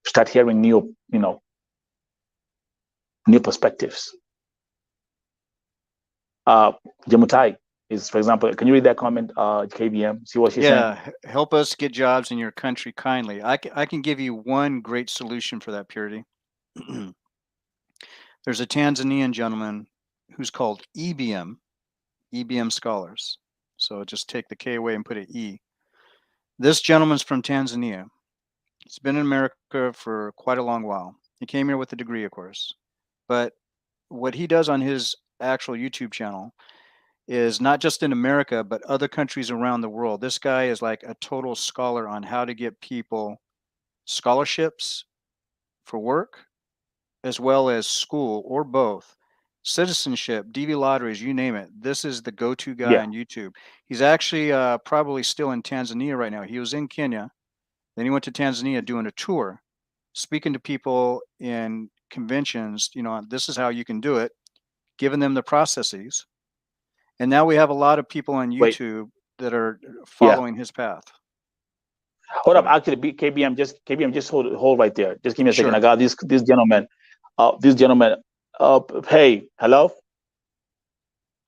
start hearing new perspectives. Jamutai is, for example, can you read that comment, KBM? See what she's saying? Yeah, help us get jobs in your country kindly. I can give you one great solution for that, Purity. There's a Tanzanian gentleman who's called EBM Scholars. So just take the K away and put an E. This gentleman's from Tanzania. He's been in America for quite a long while. He came here with a degree, of course. But what he does on his actual YouTube channel is not just in America, but other countries around the world. This guy is like a total scholar on how to get people scholarships for work, as well as school, or both, citizenship, DV lotteries, you name it. This is the go-to guy on YouTube. He's actually probably still in Tanzania right now. He was in Kenya. Then he went to Tanzania doing a tour, speaking to people in conventions. This is how you can do it, giving them the processes. And now we have a lot of people on YouTube that are following his path. Hold up, actually, KBM, just hold right there. Just give me a second. I got this gentleman. Hey, hello.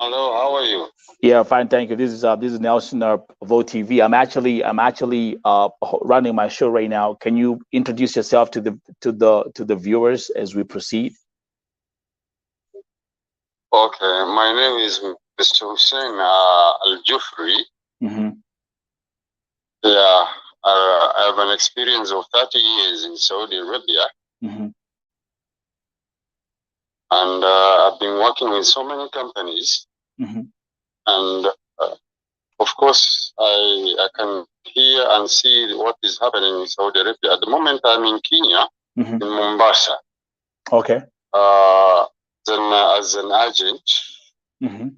Hello, how are you? Yeah, fine, thank you. This is Nelson Vote TV. I'm actually running my show right now. Can you introduce yourself to the viewers as we proceed? Okay, my name is Mr. Hussein Al-Jufri. Mm-hmm. Yeah, I have an experience of 30 years in Saudi Arabia. Mm-hmm. And I've been working with so many companies. Mm-hmm. And of course, I can hear and see what is happening in Saudi Arabia. At the moment, I'm in Kenya, mm-hmm. in Mombasa. Okay. As an agent, mm-hmm.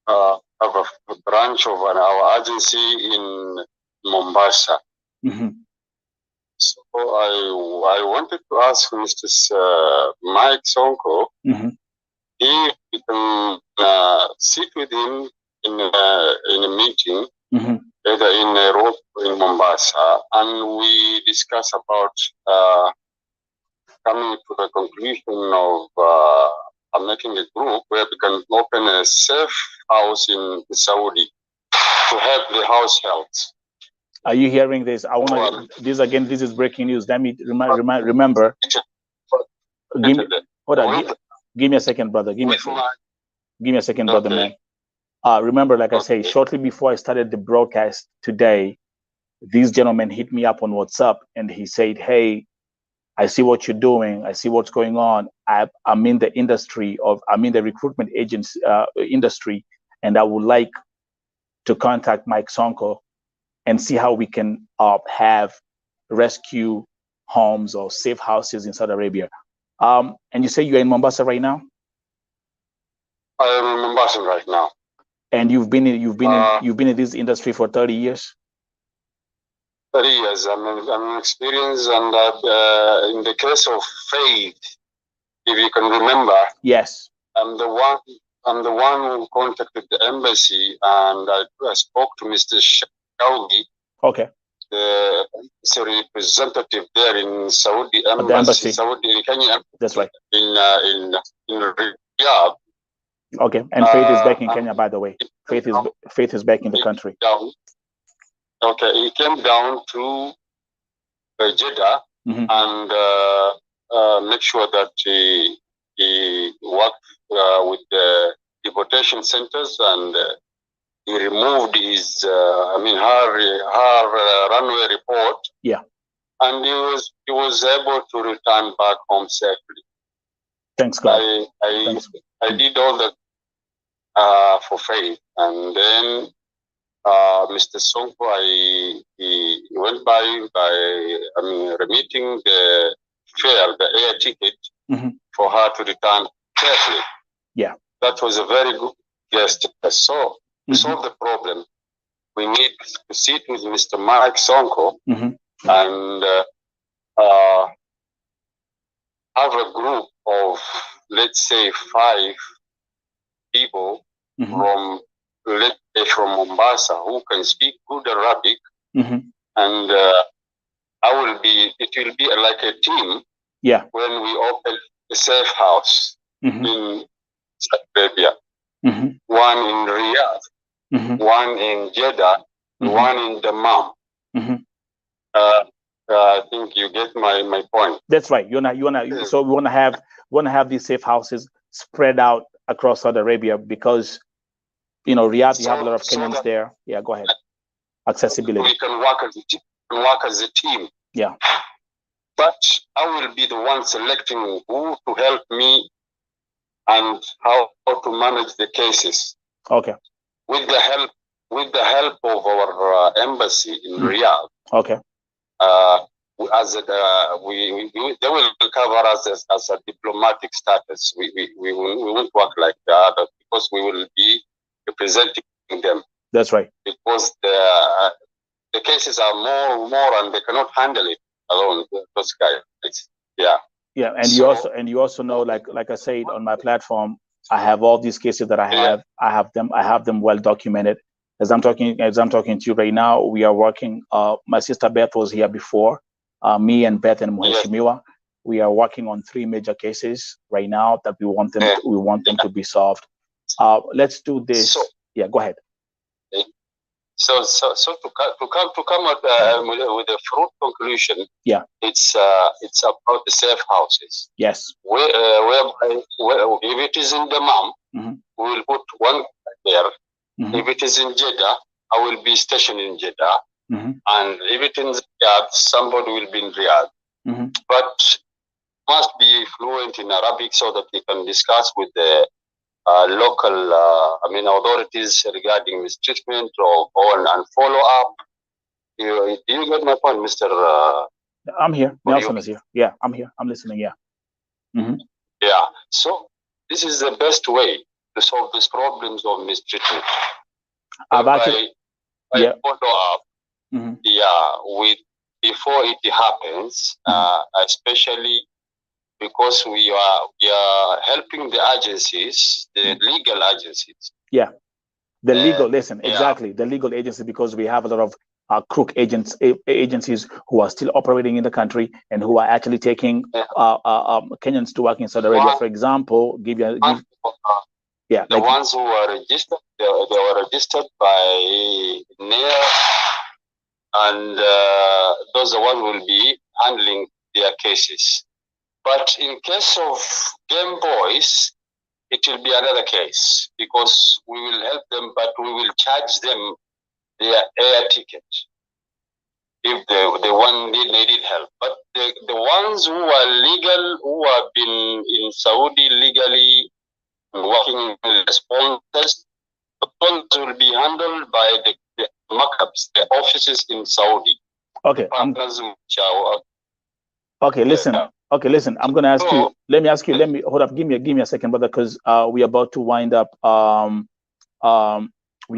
Of a branch of our agency in Mombasa. Mm-hmm. So I wanted to ask Mr. Mike Sonko mm-hmm. if we can sit with him in a meeting, mm-hmm. either in Nairobi or in Mombasa, and we discuss about coming to the conclusion of making a group where we can open a safe house in Saudi to help the household. Are you hearing this? I want to. This is breaking news. Let me remember. Hold on. Give me a second, brother. Give me a second, brother, man. Remember, like I say, shortly before I started the broadcast today, this gentleman hit me up on WhatsApp and he said, "Hey, I see what you're doing. I see what's going on. I'm in the industry I'm in the recruitment agency industry, and I would like to contact Mike Sonko and see how we can have rescue homes or safe houses in Saudi Arabia." And you say you're in Mombasa right now? I am in Mombasa right now. And you've been in this industry for 30 years? 30 years. I'm experienced, and in the case of faith, if you can remember. Yes. I'm the one who contacted the embassy, and I spoke to Mr. Shawgi. Okay. The representative there in Saudi embassy, Saudi Kenya. That's right. In Riyadh. Okay, and Faith is back in Kenya, by the way. Faith is back in the country. Okay, he came down to Jeddah, mm-hmm. and make sure that he worked with the deportation centers, and he removed his, her runway report. Yeah. And he was able to return back home safely. Thanks, God. I did all that for Faith, and then Mr. Sonko, he went by remitting the fare, the air ticket, mm-hmm. for her to return safely. Yeah. That was a very good gesture. So to solve the problem, we need to sit with Mr. Mike Sonko and have a group of, let's say, 5 people from, let's say, from Mombasa who can speak good Arabic, and it will be like a team. Yeah. When we open a safe house in Saudi Arabia, one in Riyadh, one in Jeddah, one in Dammam. I think you get my point. That's right. So we want to have these safe houses spread out across Saudi Arabia because, Riyadh, you have a lot of Kenyans there. Yeah, go ahead. Accessibility. We can work as a team. Yeah. But I will be the one selecting who to help me and how to manage the cases. Okay. With the help of our embassy in Riyadh. Okay. They will cover us as a diplomatic status. We won't work like that because we will be representing them. That's right. Because the cases are more and they cannot handle it alone. Those guys. Yeah. Yeah, and you also know, like I said on my platform, I have all these cases that I have. I have them well documented. As I'm talking to you right now, we are working. My sister Beth was here before. Me and Beth and Mheshimiwa, we are working on 3 major cases right now that we want them to be solved. Let's do this. Yeah, go ahead. So to come up with a fruit conclusion. Yeah. It's about the safe houses. Yes. Where if it is in Dammam, we will put one there. If it is in Jeddah, I will be stationed in Jeddah. And if it is in Riyadh, somebody will be in Riyadh. But must be fluent in Arabic so that they can discuss with the local authorities regarding mistreatment or and follow up. Do you get my point, Mr. I'm here. Nelson is here. Yeah, I'm here. I'm listening. Yeah. Yeah. So this is the best way to solve these problems of mistreatment. By follow up. With before it happens, especially because we are helping the agencies, the legal agencies. Yeah, the legal. Listen, exactly, the legal agencies, because we have a lot of crook agencies who are still operating in the country and who are actually taking Kenyans to work in Saudi Arabia. For example, the ones who are registered, they were registered by NAIR, and those are one will be handling their cases. But in case of Game Boys, it will be another case because we will help them, but we will charge them their air ticket if the one needed help. But the ones who are legal, who have been in Saudi legally working with the sponsors, the sponsors will be handled by the markups, the offices in Saudi. Okay. Listen. Okay, listen. I'm gonna ask you. Let me ask you. Let me hold up. Give me a second, brother, because we're about to wind up. We're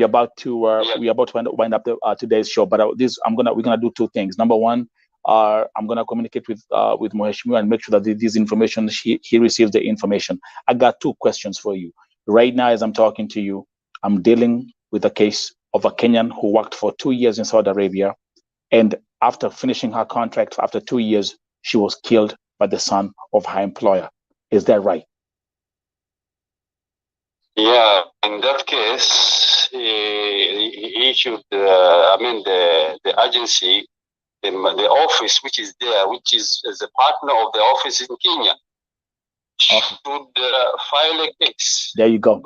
about to wind up the today's show. But we're gonna do 2 things. Number one, I'm gonna communicate with Mheshimiwa and make sure that this information he receives the information. I got 2 questions for you right now. As I'm talking to you, I'm dealing with a case of a Kenyan who worked for 2 years in Saudi Arabia, and after finishing her contract, after 2 years, she was killed by the son of her employer. Is that right? Yeah, in that case, he should. The agency, the office which is there, which is a partner of the office in Kenya, should file a case. There you go.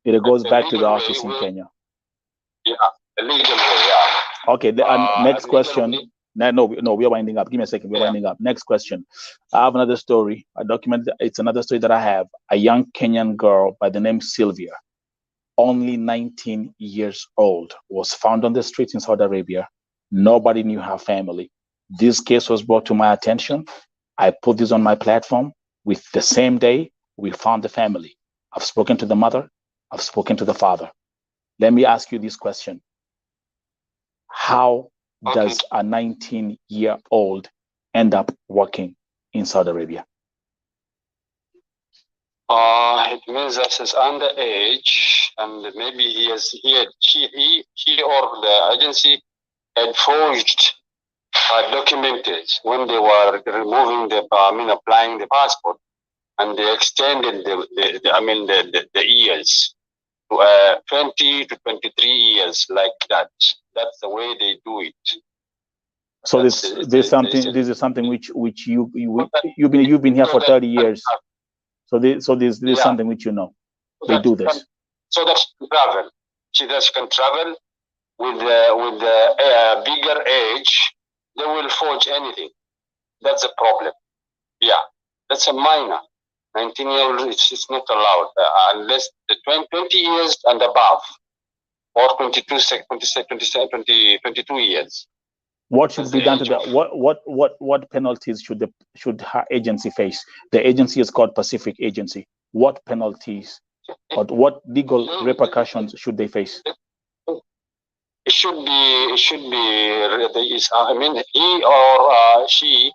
It goes back to the office in Kenya. Yeah, a legal way. Yeah. Okay. Next question. No, we're winding up. Give me a second. We're winding up. Next question. I have another story. It's another story that I have. A young Kenyan girl by the name Sylvia, only 19 years old, was found on the streets in Saudi Arabia. Nobody knew her family. This case was brought to my attention. I put this on my platform. With the same day, we found the family. I've spoken to the mother. I've spoken to the father. Let me ask you this question. How does a 19-year-old end up working in Saudi Arabia? It means that he's underage, and maybe he or the agency had forged documents when they were removing applying the passport, and they extended the years to 20 to 23 years, like that. That's the way they do it. So this is something which you've been here for 30 years. So this is something which you know. They do this. So that she can travel. She can travel with a bigger age. They will forge anything. That's a problem. Yeah, that's a minor. 19-year-old, it's not allowed unless the 20 years and above, or 22 years. What should be done to that? What penalties should her agency face? The agency is called Pacific Agency. What penalties or what legal repercussions should they face? It should be. He or she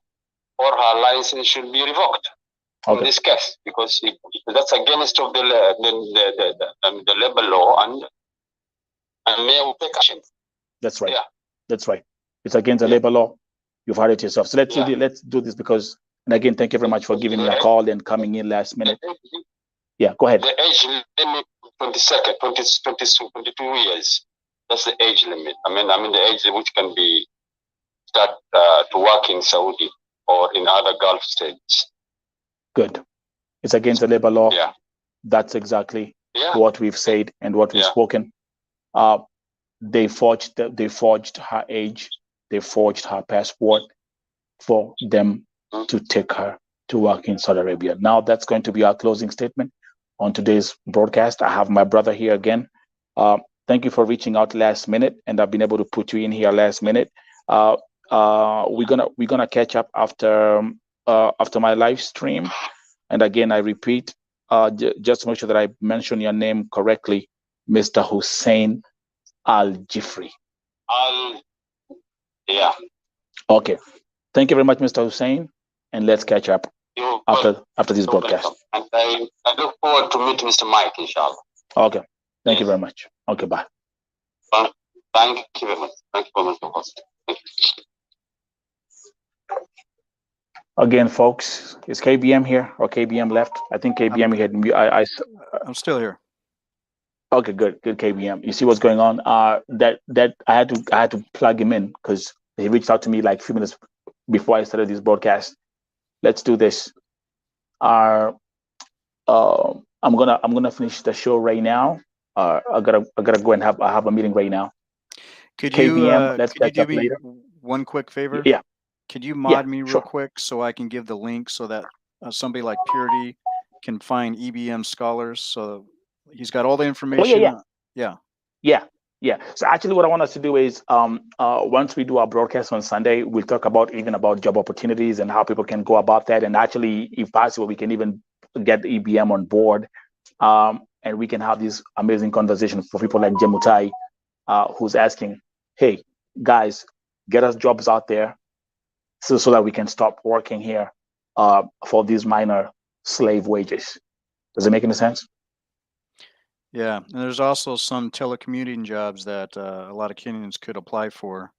or her license should be revoked in this case, because that's against of the labor law, and may take action. That's right. Yeah. That's right. It's against the labor law. You've heard it yourself. So let's do this because, and again, thank you very much for giving me a call and coming in last minute. Yeah, go ahead. The age limit 22 years. That's the age limit. I mean the age which can be start to work in Saudi or in other Gulf states. Good. It's against the labor law. Yeah. That's exactly what we've said and what we've spoken. They forged her age. They forged her passport for them to take her to work in Saudi Arabia. Now that's going to be our closing statement on today's broadcast. I have my brother here again. Thank you for reaching out last minute, and I've been able to put you in here last minute. We're gonna catch up after my live stream. And again, I repeat, just to make sure that I mention your name correctly, Mr. Hussein Al-Jifri. Yeah. Okay. Thank you very much, Mr. Hussein, and let's catch up after this broadcast. And I look forward to meeting Mr. Mike, inshallah. Okay. Thank you very much. Okay, bye. Thank you very much. Thank you very much for hosting. Thank you. Again, folks, is KBM here or KBM left? I think KBM had. I'm still here. Okay, good, KBM. You see what's going on? That I had to plug him in because he reached out to me like a few minutes before I started this broadcast. Let's do this. I'm gonna finish the show right now. I gotta go and have a meeting right now. Could KBM, you do me one quick favor? Yeah. Could you mod me real quick so I can give the link so that somebody like Purity can find EBM scholars? So he's got all the information. Yeah. So actually what I want us to do is once we do our broadcast on Sunday, we'll talk about job opportunities and how people can go about that. And actually, if possible, we can even get the EBM on board. And we can have this amazing conversation for people like Jemutai, who's asking, hey, guys, get us jobs out there so that we can stop working here for these minor slave wages. Does it make any sense? Yeah, and there's also some telecommuting jobs that a lot of Kenyans could apply for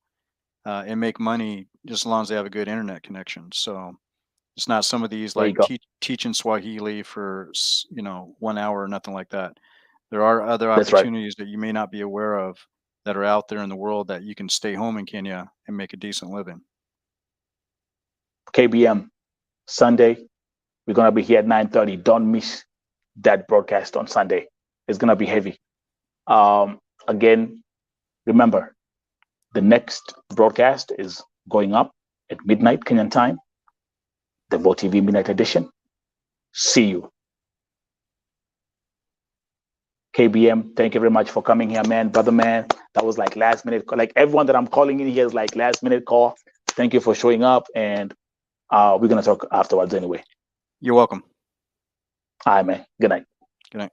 and make money just as long as they have a good internet connection. So it's not some of these like teaching Swahili for 1 hour or nothing like that. There are other opportunities that you may not be aware of that are out there in the world that you can stay home in Kenya and make a decent living. KBM, Sunday, we're gonna be here at 9:30. Don't miss that broadcast on Sunday. It's gonna be heavy. Again, remember, the next broadcast is going up at midnight Kenyan time, the VOTV Midnight Edition. See you. KBM, thank you very much for coming here, man, brother, man. That was like last minute. Like everyone that I'm calling in here is like last minute call. Thank you for showing up, and we're gonna talk afterwards anyway. You're welcome. All right, man. Good night. Good night.